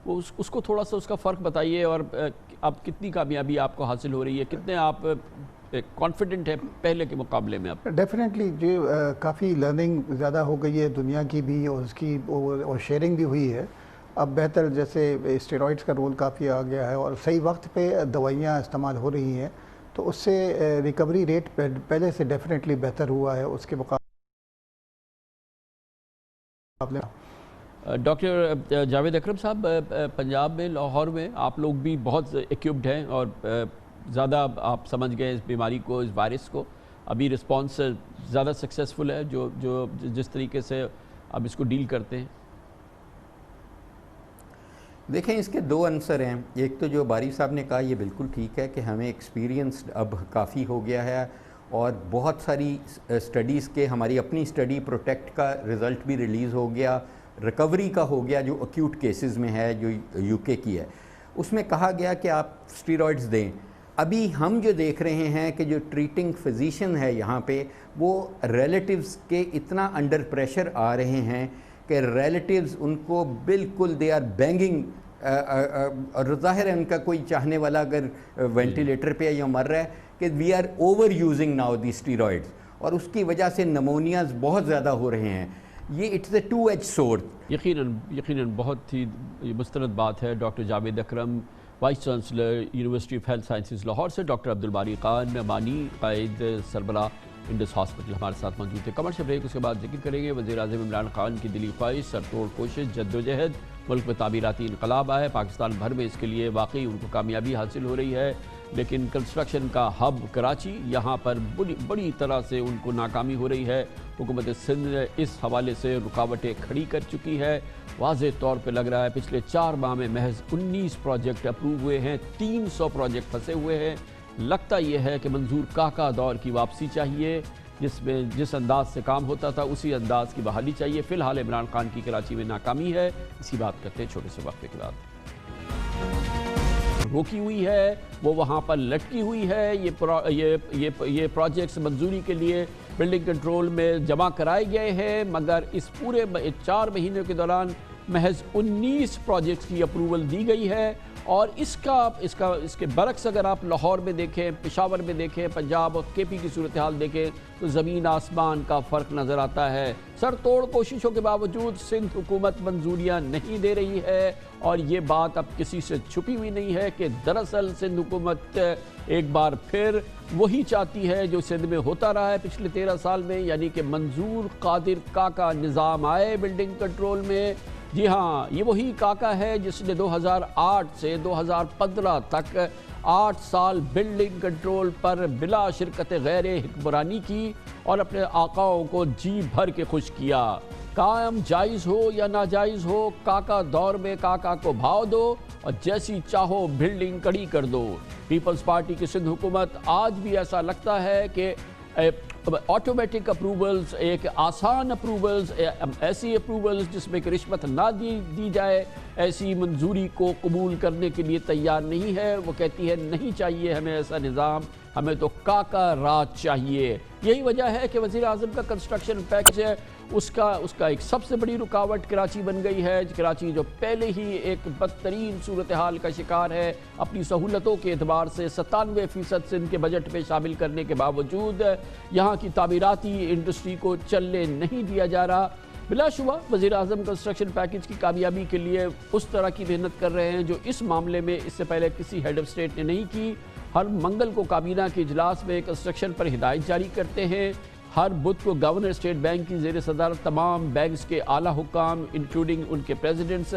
وہ اس کو تھوڑا سا اس کا فرق بتائیے, اور اب کتنی کامیابی آپ کو حاصل ہو رہی ہے, کتنے آپ کانفیڈنٹ ہے پہلے کے مقابلے میں؟ اب ڈیفینیٹلی جو کافی لرننگ زیادہ ہو گئی ہے دنیا کی بھی, اور اس کی اور شیئرنگ بھی ہوئی ہے. اب بہتر جیسے اسٹیرائڈس کا رول کافی آ گیا ہے اور صحیح وقت پہ دوائیاں استعمال ہو رہی ہیں, تو اس سے ریکوری ریٹ پہلے سے ڈیفینیٹلی بہتر ہوا ہے اس کے مقابلے. ڈاکٹر جاوید اکرم صاحب, پنجاب میں لاہور میں آپ لوگ بھی بہت ایکوپڈ ہیں اور زیادہ آپ سمجھ گئے اس بیماری کو, اس وائرس کو, ابھی رسپانس زیادہ سکسیسفل ہے جو جس طریقے سے آپ اس کو ڈیل کرتے ہیں؟ دیکھیں اس کے 2 عنصر ہیں. ایک تو جو باری صاحب نے کہا یہ بالکل ٹھیک ہے کہ ہمیں ایکسپیرینس اب کافی ہو گیا ہے, اور بہت ساری اسٹڈیز کے ہماری اپنی اسٹڈی پروٹیکٹ کا رزلٹ بھی ریلیز ہو گیا, ریکوری کا ہو گیا جو ایکیوٹ کیسز میں ہے جو UK کی ہے. اس میں کہا گیا کہ آپ اسٹیرائڈز دیں. ابھی ہم جو دیکھ رہے ہیں کہ جو ٹریٹنگ فزیشین ہے یہاں پہ وہ ریلیٹیوز کے اتنا انڈر پریشر آ رہے ہیں کہ ریلیٹیوز ان کو بالکل دے آر بینگنگ, اور ظاہر ہے ان کا کوئی چاہنے والا اگر وینٹیلیٹر پہ یا مر رہا ہے کہ we are over using now the steroids, اور اس کی وجہ سے نمونیاز بہت زیادہ ہو رہے ہیں. یہ it's a two edge sword. یقیناً بہت ہی مستند بات ہے. Doctor Javed Akram vice chancellor university of health sciences Lahore سے، ڈاکٹر عبدالباری خان مانی قائد سربراہ انڈس ہاسپٹل ہمارے ساتھ موجود تھے. کمرشل بریک، اس کے بعد ذکر کریں گے وزیر اعظم عمران خان کی دلی خواہش، سر توڑ کوشش، جدوجہد. ملک میں تعمیراتی انقلاب آئے، پاکستان بھر میں اس کے لیے واقعی ان کو کامیابی حاصل ہو رہی ہے، لیکن کنسٹرکشن کا ہب کراچی، یہاں پر بڑی طرح سے ان کو ناکامی ہو رہی ہے. حکومت سندھ نے اس حوالے سے رکاوٹیں کھڑی کر چکی ہے. واضح طور پہ لگ رہا ہے پچھلے 4 ماہ میں محض 19 پروجیکٹ اپروو ہوئے ہیں، 300 پروجیکٹ پھنسے ہوئے ہیں. لگتا یہ ہے کہ منظور کاکا دور کی واپسی چاہیے، جس انداز سے کام ہوتا تھا اسی انداز کی بحالی چاہیے. فی الحال عمران خان کی کراچی میں ناکامی ہے. اسی بات کرتے ہیں چھوٹے سے وقفے کے بعد. روکی ہوئی ہے وہ وہاں پر لٹکی ہوئی ہے. یہ پروجیکٹس منظوری کے لیے بلڈنگ کنٹرول میں جمع کرائے گئے ہیں، مگر اس پورے 4 مہینوں کے دوران محض 19 پروجیکٹس کی اپروول دی گئی ہے. اور اس کے برعکس اگر آپ لاہور میں دیکھیں، پشاور میں دیکھیں، پنجاب اور کے پی کی صورتحال دیکھیں تو زمین آسمان کا فرق نظر آتا ہے. سر توڑ کوششوں کے باوجود سندھ حکومت منظوریاں نہیں دے رہی ہے، اور یہ بات اب کسی سے چھپی ہوئی نہیں ہے کہ دراصل سندھ حکومت ایک بار پھر وہی چاہتی ہے جو سندھ میں ہوتا رہا ہے پچھلے 13 سال میں، یعنی کہ منظور قادر کاکا نظام آئے بلڈنگ کنٹرول میں. جی ہاں، یہ وہی کاکا ہے جس نے 2008 سے 2015 تک 8 سال بلڈنگ کنٹرول پر بلا شرکت غیر حکمرانی کی اور اپنے آقاؤں کو جی بھر کے خوش کیا. قائم جائز ہو یا ناجائز ہو، کاکا دور میں کاکا کو بھاؤ دو اور جیسی چاہو بلڈنگ کڑی کر دو. پیپلز پارٹی کی سندھ حکومت آج بھی ایسا لگتا ہے کہ آٹومیٹک اپروولز، ایک آسان اپروولز، ایسی اپروولز جس میں کہ رشوت نہ دی جائے، ایسی منظوری کو قبول کرنے کے لیے تیار نہیں ہے. وہ کہتی ہے نہیں چاہیے ہمیں ایسا نظام، ہمیں تو کاکا راج چاہیے. یہی وجہ ہے کہ وزیر اعظم کا کنسٹرکشن پیکج ہے، اس کا ایک سب سے بڑی رکاوٹ کراچی بن گئی ہے. کراچی جو پہلے ہی ایک بدترین صورتحال کا شکار ہے، اپنی سہولتوں کے اعتبار سے 97% سندھ کے بجٹ میں شامل کرنے کے باوجود یہاں کی تعمیراتی انڈسٹری کو چلنے نہیں دیا جا رہا. بلا شبہ وزیر اعظم کنسٹرکشن پیکج کی کامیابی کے لیے اس طرح کی محنت کر رہے ہیں جو اس معاملے میں اس سے پہلے کسی ہیڈ آف اسٹیٹ نے نہیں کی. ہر منگل کو کابینہ کے اجلاس میں کنسٹرکشن پر ہدایت جاری کرتے ہیں. ہر بدھ کو گورنر اسٹیٹ بینک کی زیر صدارت تمام بینکس کے اعلیٰ حکام انکلوڈنگ ان کے پریزیڈنٹس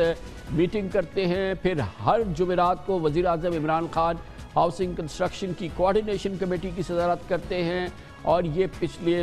میٹنگ کرتے ہیں. پھر ہر جمعرات کو وزیر اعظم عمران خان ہاؤسنگ کنسٹرکشن کی کوارڈینیشن کمیٹی کی صدارت کرتے ہیں، اور یہ پچھلے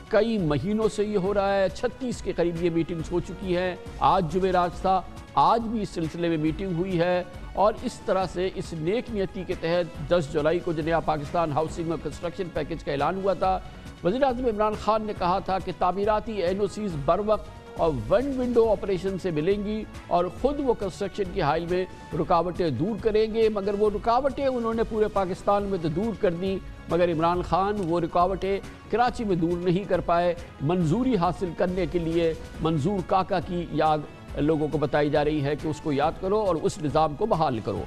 کئی مہینوں سے یہ ہو رہا ہے. 36 کے قریب یہ میٹنگز ہو چکی ہیں. آج جمعرات تھا، آج بھی اس سلسلے میں میٹنگ ہوئی ہے، اور اس طرح سے اس نیک نیتی کے تحت 10 جولائی کو جو نیا پاکستان ہاؤسنگ اور کنسٹرکشن پیکج کا اعلان ہوا تھا، وزیر اعظم عمران خان نے کہا تھا کہ تعمیراتی NOCs بر وقت اور ون ونڈو آپریشن سے ملیں گی اور خود وہ کنسٹرکشن کی حائل میں رکاوٹیں دور کریں گے. مگر وہ رکاوٹیں انہوں نے پورے پاکستان میں تو دور کر دی، مگر عمران خان وہ رکاوٹیں کراچی میں دور نہیں کر پائے. منظوری حاصل کرنے کے لیے منظور کاکا کی یاد لوگوں کو بتائی جا رہی ہے کہ اس کو یاد کرو اور اس نظام کو بحال کرو.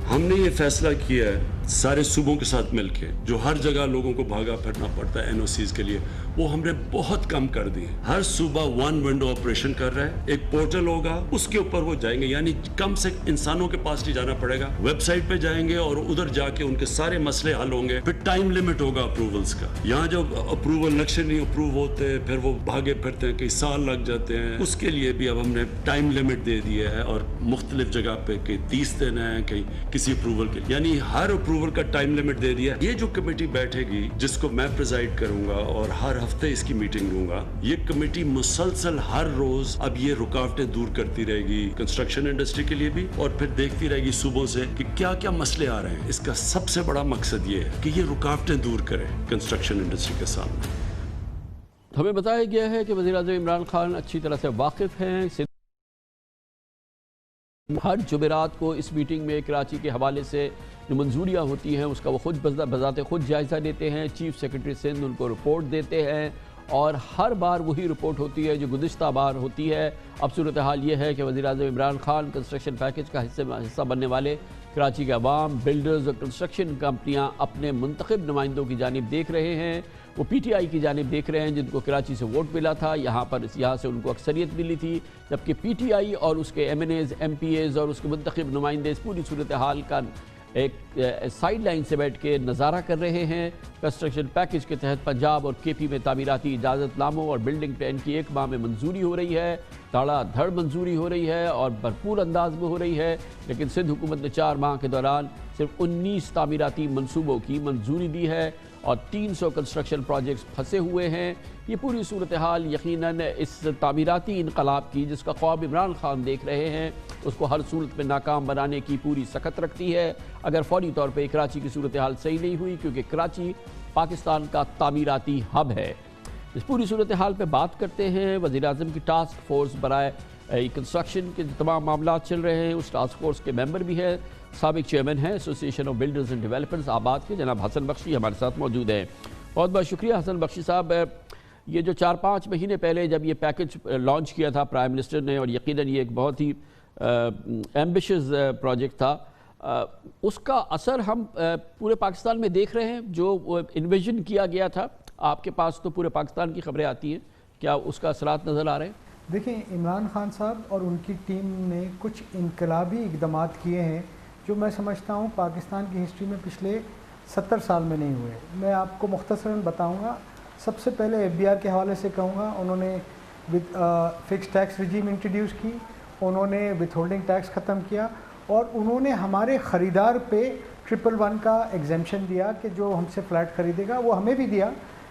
ہم نے یہ فیصلہ کیا ہے سارے صوبوں کے ساتھ مل کے، جو ہر جگہ لوگوں کو بھاگا پھرنا پڑتا ہے NOCs کے لیے، وہ ہم نے بہت کم کر دی. ہر صوبہ 1 ونڈو آپریشن کر رہا ہے. ایک پورٹل ہوگا، اس کے اوپر وہ جائیں گے، یعنی کم سے انسانوں کے پاس نہیں جانا پڑے گا. ویب سائٹ پہ جائیں گے اور ادھر جا کے ان کے سارے مسئلے حل ہوں گے. پھر ٹائم لمٹ ہوگا اپروولز کا. یہاں جب اپروول نقشے نہیں اپروو ہوتے، پھر وہ بھاگے پھرتے ہیں، کئی سال لگ جاتے ہیں. اس کے لیے بھی اب ہم نے ٹائم لمٹ دے دی ہے، اور مختلف جگہ پہ کئی 30 دن ہیں، کئی کسی اپروول کے، یعنی ہر اپروول کا ٹائم لمٹ دے دیا. یہ جو کمیٹی بیٹھے گی جس کو میں پریزائڈ کروں گا اور ہر ہفتے اس کی میٹنگ لوں گا، یہ کمیٹی مسلسل ہر روز اب یہ رکاوٹیں دور کرتی رہے گی کنسٹرکشن انڈسٹری کے لیے بھی، اور پھر دیکھتی رہے گی صوبوں سے کہ کیا کیا مسئلے آ رہے ہیں. اس کا سب سے بڑا مقصد یہ ہے کہ یہ رکاوٹیں دور کرے کنسٹرکشن انڈسٹری کے سامنے. ہمیں بتایا گیا ہے کہ وزیر اعظم عمران خان اچھی طرح سے واقف ہیں. ہر جمعرات کو اس میٹنگ میں کراچی کے حوالے سے جو منظوریاں ہوتی ہیں اس کا وہ خود بذات خود جائزہ لیتے ہیں. چیف سیکرٹری سندھ ان کو رپورٹ دیتے ہیں، اور ہر بار وہی رپورٹ ہوتی ہے جو گزشتہ بار ہوتی ہے. اب صورتحال یہ ہے کہ وزیر اعظم عمران خان کنسٹرکشن پیکج کا حصہ بننے والے کراچی کے عوام، بلڈرز اور کنسٹرکشن کمپنیاں اپنے منتخب نمائندوں کی جانب دیکھ رہے ہیں، وہ پی ٹی آئی کی جانب دیکھ رہے ہیں جن کو کراچی سے ووٹ ملا تھا، یہاں سے ان کو اکثریت ملی تھی، جبکہ پی ٹی آئی اور اس کے M N As, M P As اور اس کے منتخب نمائندے اس پوری صورتحال کا ایک سائیڈ لائن سے بیٹھ کے نظارہ کر رہے ہیں۔ کنسٹرکشن پیکج کے تحت پنجاب اور کے پی میں تعمیراتی اجازت ناموں اور بلڈنگ پلان کی 1 ماہ میں منظوری ہو رہی ہے، دھڑا دھڑ منظوری ہو رہی ہے اور بھرپور انداز میں ہو رہی ہے، لیکن سندھ حکومت نے 4 ماہ کے دوران صرف 19 تعمیراتی منصوبوں کی منظوری دی ہے اور 300 کنسٹرکشن پروجیکٹس پھنسے ہوئے ہیں۔ یہ پوری صورتحال یقیناً اس تعمیراتی انقلاب کی جس کا خواب عمران خان دیکھ رہے ہیں اس کو ہر صورت میں ناکام بنانے کی پوری سخت رکھتی ہے، اگر فوری طور پہ کراچی کی صورتحال صحیح نہیں ہوئی، کیونکہ کراچی پاکستان کا تعمیراتی ہب ہے۔ اس پوری صورتحال پہ بات کرتے ہیں۔ وزیر اعظم کی ٹاسک فورس برائے کنسٹرکشن کے تمام معاملات چل رہے ہیں، اس ٹاسک فورس کے ممبر بھی ہیں، سابق چیئرمین ہیں ایسوسی ایشن آف بلڈرز اینڈ ڈیولپرز آباد کے جناب حسن بخشی ہمارے ساتھ موجود ہیں۔ بہت بہت شکریہ حسن بخشی صاحب۔ یہ جو 4-5 مہینے پہلے جب یہ پیکج لانچ کیا تھا پرائم منسٹر نے، اور یقیناً یہ ایک بہت ہی ایمبیشس پروجیکٹ تھا، اس کا اثر ہم پورے پاکستان میں دیکھ رہے ہیں جو انویژن کیا گیا تھا۔ آپ کے پاس تو پورے پاکستان کی خبریں آتی ہیں، کیا اس کا اثرات نظر آ رہے ہیں؟ دیکھیں، عمران خان صاحب اور ان کی ٹیم نے کچھ انقلابی اقدامات کیے ہیں جو میں سمجھتا ہوں پاکستان کی ہسٹری میں پچھلے 70 سال میں نہیں ہوئے۔ میں آپ کو مختصراً بتاؤں گا۔ سب سے پہلے ایف بی آر کے حوالے سے کہوں گا، انہوں نے فکس ٹیکس رجیم انٹروڈیوس کی، انہوں نے وتھ ہولڈنگ ٹیکس ختم کیا، اور انہوں نے ہمارے خریدار پہ 111 کا ایگزیمپشن دیا کہ جو ہم سے فلیٹ خریدے گا وہ ہمیں بھی دیا،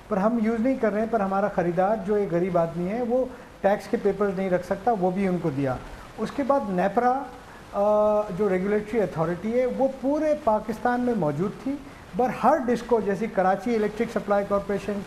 پر ہم یوز نہیں کر رہے ہیں، پر ہمارا خریدار جو ایک غریب آدمی ہے وہ ٹیکس کے پیپرز نہیں رکھ سکتا، وہ بھی ان کو دیا۔ اس کے بعد نیپرا جو ریگولیٹری اتھارٹی ہے وہ پورے پاکستان میں موجود تھی، پر ہر ڈسکو جیسے Karachi electric supply corporation,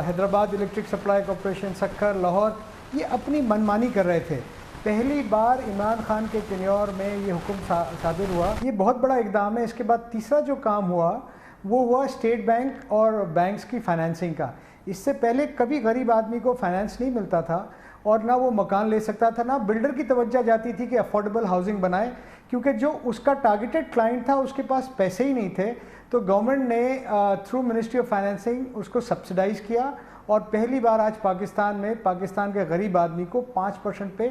Hyderabad electric supply corporation, Sukkur, Lahore, یہ اپنی منمانی کر رہے تھے۔ پہلی بار عمران خان کے ٹینیور میں یہ حکم صادر ہوا، یہ بہت بڑا اقدام ہے۔ اس کے بعد تیسرا جو کام ہوا وہ ہوا اسٹیٹ بینک اور بینکس کی فائنینسنگ کا۔ اس سے پہلے کبھی غریب آدمی کو فائنینس نہیں ملتا تھا اور نہ وہ مکان لے سکتا تھا، نہ بلڈر کی توجہ جاتی تھی کہ افورڈیبل ہاؤسنگ بنائے، کیونکہ جو اس کا ٹارگیٹڈ کلائنٹ تھا اس کے پاس پیسے ہی نہیں تھے۔ تو گورنمنٹ نے تھرو منسٹری آف فائنینسنگ اس کو سبسڈائز کیا، اور پہلی بار آج پاکستان میں پاکستان کے غریب آدمی کو 5% پہ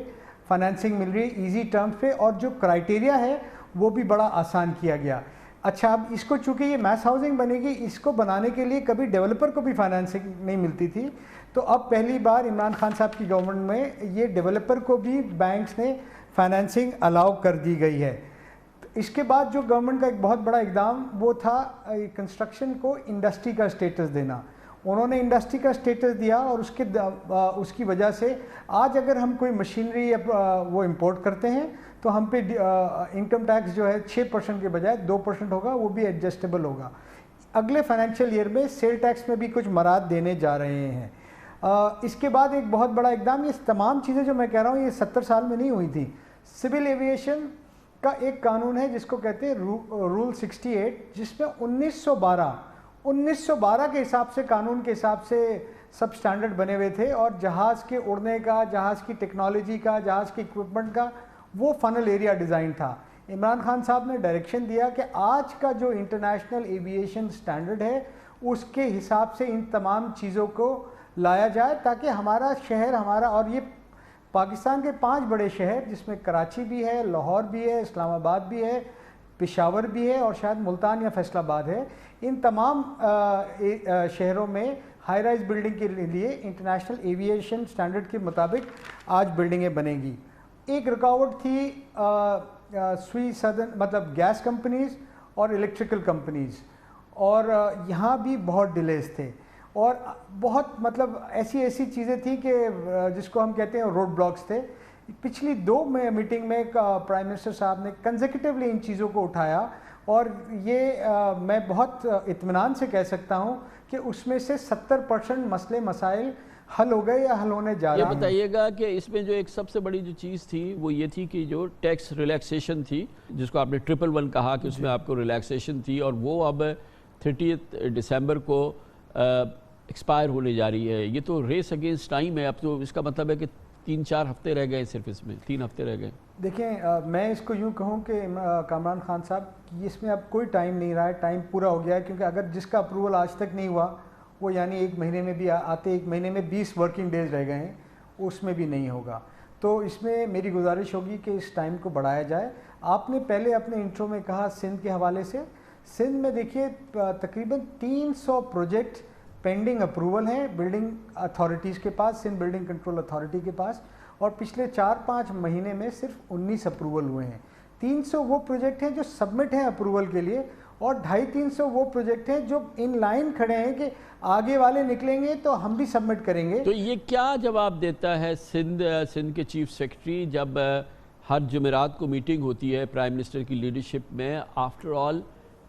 فائنینسنگ مل رہی ہے ایزی ٹرمز پہ، اور جو کرائٹیریا ہے وہ بھی بڑا آسان کیا گیا۔ اچھا، اب اس کو چونکہ یہ میس ہاؤسنگ بنے گی، اس کو بنانے کے لیے کبھی ڈیولپر کو بھی فائنینسنگ نہیں ملتی تھی، تو اب پہلی بار عمران خان صاحب کی گورنمنٹ میں یہ ڈیولپر کو بھی بینکس نے فائنینسنگ الاؤ کر دی گئی ہے۔ اس کے بعد جو گورنمنٹ کا ایک بہت بڑا اقدام وہ تھا کنسٹرکشن کو انڈسٹری کا اسٹیٹس دینا۔ انہوں نے انڈسٹری کا اسٹیٹس دیا، اور اس کی وجہ سے آج اگر ہم کوئی مشینری وہ امپورٹ کرتے ہیں تو ہم پہ انکم ٹیکس جو ہے 6% کے بجائے 2% ہوگا، وہ بھی ایڈجسٹیبل ہوگا۔ اگلے فائنینشیل ایئر میں سیل ٹیکس میں بھی کچھ مراد دینے جا رہے ہیں۔ اس کے بعد ایک بہت بڑا اقدام، یہ تمام چیزیں جو میں کہہ رہا ہوں یہ 70 سال میں نہیں ہوئی تھی۔ سول ایویشن کا ایک قانون ہے جس کو کہتے ہیں رول 68، جس میں 1912 کے حساب سے، قانون کے حساب سے سب سٹینڈرڈ بنے ہوئے تھے، اور جہاز کے اڑنے کا، جہاز کی ٹیکنالوجی کا، جہاز کی اکوپمنٹ کا وہ فنل ایریا ڈیزائن تھا۔ عمران خان صاحب نے ڈائریکشن دیا کہ آج کا جو انٹرنیشنل ایویشن سٹینڈرڈ ہے اس کے حساب سے ان تمام چیزوں کو لایا جائے، تاکہ ہمارا شہر، اور یہ پاکستان کے 5 بڑے شہر جس میں کراچی بھی ہے، لاہور بھی ہے، اسلام آباد بھی ہے، پشاور بھی ہے، اور شاید ملتان یا فیصل آباد ہے، ان تمام شہروں میں ہائی رائز بلڈنگ کے لیے انٹرنیشنل ایویشن سٹینڈرڈ کے مطابق آج بلڈنگیں بنیں گی۔ ایک رکاوٹ تھی سوئی سدرن، مطلب گیس کمپنیز اور الیکٹریکل کمپنیز، اور یہاں بھی بہت ڈیلیز تھے، اور بہت مطلب ایسی چیزیں تھیں کہ جس کو ہم کہتے ہیں روڈ بلاکس تھے۔ پچھلی 2 میٹنگ میں پرائم منسٹر صاحب نے کنزیکٹیولی ان چیزوں کو اٹھایا، اور یہ میں بہت اطمینان سے کہہ سکتا ہوں کہ اس میں سے 70% مسئلے مسائل حل ہو گئے یا حل ہونے جا رہے ہیں۔ یہ بتائیے گا کہ اس میں جو ایک سب سے بڑی جو چیز تھی وہ یہ تھی کہ جو ٹیکس ریلیکسیشن تھی، جس کو آپ نے 111 کہا کہ اس میں آپ کو ریلیکسیشن تھی، اور وہ اب 30 دسمبر کو ایکسپائر ہونے جا رہی ہے. یہ تو ریس اگینسٹ ٹائم ہے. اب تو اس کا مطلب ہے کہ 3-4 ہفتے رہ گئے صرف اس میں, 3 ہفتے رہ گئے. دیکھیں میں اس کو یوں کہوں کہ کامران خان صاحب اس میں اب کوئی ٹائم نہیں رہا ہے, ٹائم پورا ہو گیا ہے, کیونکہ اگر جس کا اپروول آج تک نہیں ہوا وہ یعنی 1 مہینے میں بھی آتے 1 مہینے میں 20 ورکنگ ڈیز رہ گئے ہیں, اس میں بھی نہیں ہوگا. تو اس میں میری گزارش ہوگی کہ اس ٹائم کو بڑھایا جائے. آپ نے پہلے اپنے انٹرو میں کہا سندھ کے حوالے سے, سندھ میں دیکھیے تقریباً 300 پروجیکٹ پینڈنگ اپروول ہیں بلڈنگ اتھارٹیز کے پاس, سندھ بلڈنگ کنٹرول اتھارٹی کے پاس, اور پچھلے 4-5 مہینے میں صرف 19 اپروول ہوئے ہیں. 300 وہ پروجیکٹ ہیں جو سبمٹ ہیں اپروول کے لیے, اور 250-300 وہ پروجیکٹ ہیں جو ان لائن کھڑے ہیں کہ آگے والے نکلیں گے تو ہم بھی سبمٹ کریں گے. تو یہ کیا جواب دیتا ہے سندھ کے چیف سیکرٹری جب ہر جمعرات کو میٹنگ ہوتی ہے پرائم منسٹر کی لیڈرشپ میں؟ آفٹر آل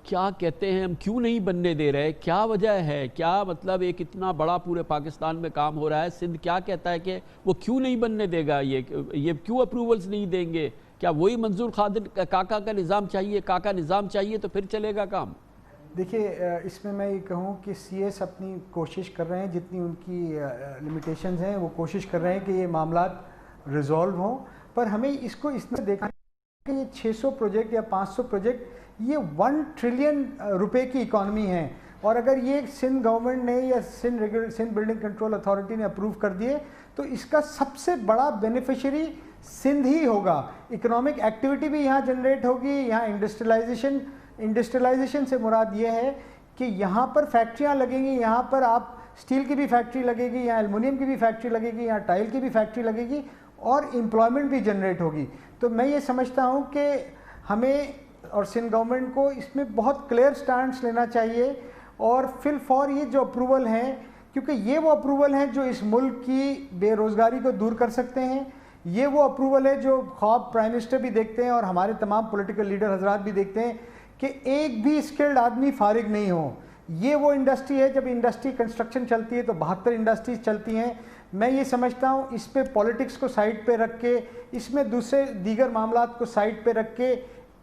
کیا کہتے ہیں, ہم کیوں نہیں بننے دے رہے, کیا وجہ ہے, کیا مطلب ایک اتنا بڑا پورے پاکستان میں کام ہو رہا ہے, سندھ کیا کہتا ہے کہ وہ کیوں نہیں بننے دے گا, یہ کیوں اپروولز نہیں دیں گے؟ کیا وہی منظور خادر کاکا کا نظام چاہیے, کاکا نظام چاہیے تو پھر چلے گا کام؟ دیکھیے اس میں یہ کہوں کہ سی ایس اپنی کوشش کر رہے ہیں, جتنی ان کی لمیٹیشنز ہیں وہ کوشش کر رہے ہیں کہ یہ معاملات ریزالو ہوں, پر ہمیں اس کو اس میں دیکھنا کہ یہ 600 پروجیکٹ یا 500 پروجیکٹ یہ 1 ٹریلین روپے کی اکانومی ہے, اور اگر یہ سندھ گورنمنٹ نے یا سندھ بلڈنگ کنٹرول اتھارٹی نے اپروو کر دیے تو اس کا سب سے بڑا بینیفیشری سندھ ہی ہوگا. اکنامک ایکٹیویٹی بھی یہاں جنریٹ ہوگی, یہاں انڈسٹریلائزیشن سے مراد یہ ہے کہ یہاں پر فیکٹریاں لگیں گی, یہاں پر آپ اسٹیل کی بھی فیکٹری لگے گی, یہاں ایلومینیم کی بھی فیکٹری لگے گی, یہاں ٹائل کی بھی فیکٹری لگے گی, اور امپلائمنٹ بھی جنریٹ ہوگی. تو میں یہ سمجھتا ہوں کہ ہمیں اور سندھ گورنمنٹ کو اس میں بہت کلیئر سٹانڈس لینا چاہیے, اور فی الفور یہ جو اپروول ہیں, کیونکہ یہ وہ اپروول ہیں جو اس ملک کی بے روزگاری کو دور کر سکتے ہیں, یہ وہ اپروول ہے جو خواب پرائم منسٹر بھی دیکھتے ہیں اور ہمارے تمام پولیٹیکل لیڈر حضرات بھی دیکھتے ہیں کہ ایک بھی اسکلڈ آدمی فارغ نہیں ہو. یہ وہ انڈسٹری ہے, جب انڈسٹری کنسٹرکشن چلتی ہے تو 72 انڈسٹریز چلتی ہیں. میں یہ سمجھتا ہوں اس پہ پولیٹکس کو سائڈ پہ رکھ کے, اس میں دیگر معاملات کو سائڈ پہ رکھ کے,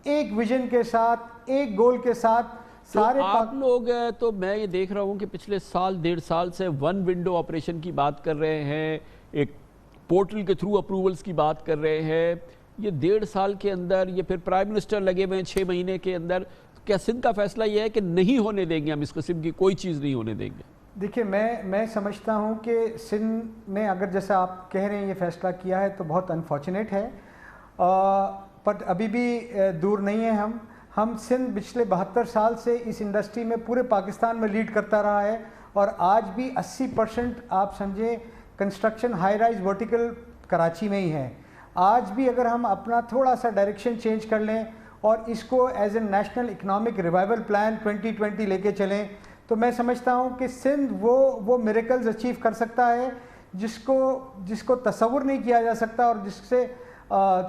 ایک ویژن کے ساتھ, ایک گول کے ساتھ سارے آپ لوگ, تو میں یہ دیکھ رہا ہوں کہ پچھلے 1.5 سال سے 1 ونڈو آپریشن کی بات کر رہے ہیں, ایک پورٹل کے تھرو اپروولز کی بات کر رہے ہیں. یہ 1.5 سال کے اندر یہ پھر پرائم منسٹر لگے ہوئے ہیں 6 مہینے کے اندر. کیا سندھ کا فیصلہ یہ ہے کہ نہیں ہونے دیں گے, ہم اس قسم کی کوئی چیز نہیں ہونے دیں گے؟ دیکھیں میں سمجھتا ہوں کہ سندھ نے اگر جیسا آپ کہہ رہے ہیں یہ فیصلہ کیا ہے تو بہت انفارچونیٹ ہے, بٹ ابھی بھی دور نہیں ہے. ہم سندھ پچھلے 72 سال سے اس انڈسٹری میں پورے پاکستان میں لیڈ کرتا رہا ہے, اور آج بھی 80% آپ سمجھیں construction high rise vertical Karachi میں ہی ہے. آج بھی اگر ہم اپنا تھوڑا سا ڈائریکشن چینج کر لیں اور اس کو as a national economic revival plan 2020 لے کے چلیں تو میں سمجھتا ہوں کہ سندھ وہ میریکلز اچیو کر سکتا ہے جس کو تصور نہیں کیا جا سکتا, اور جس سے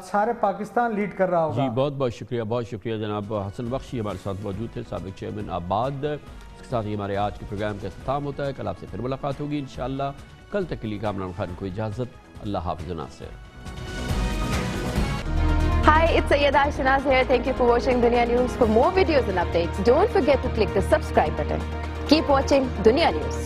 سارے پاکستان لیڈ کر رہا ہوگا. جی بہت شکریہ جناب حسن بخشی ہمارے ساتھ موجود تھے, سابق چیئرمین آباد. اس کے ساتھ ہی ہمارے آج کے پروگرام کا اختتام ہوتا ہے. کل آپ سے پھر ملاقات ہوگی انشاءاللہ. کل تک کے لیے کامران خان کو اجازت. اللہ حافظ ناصر. Hi, it's Sayyeda Shanaz here. Thank you for watching Dunya News. For more videos and updates, don't forget to click the subscribe button. Keep watching Dunya News.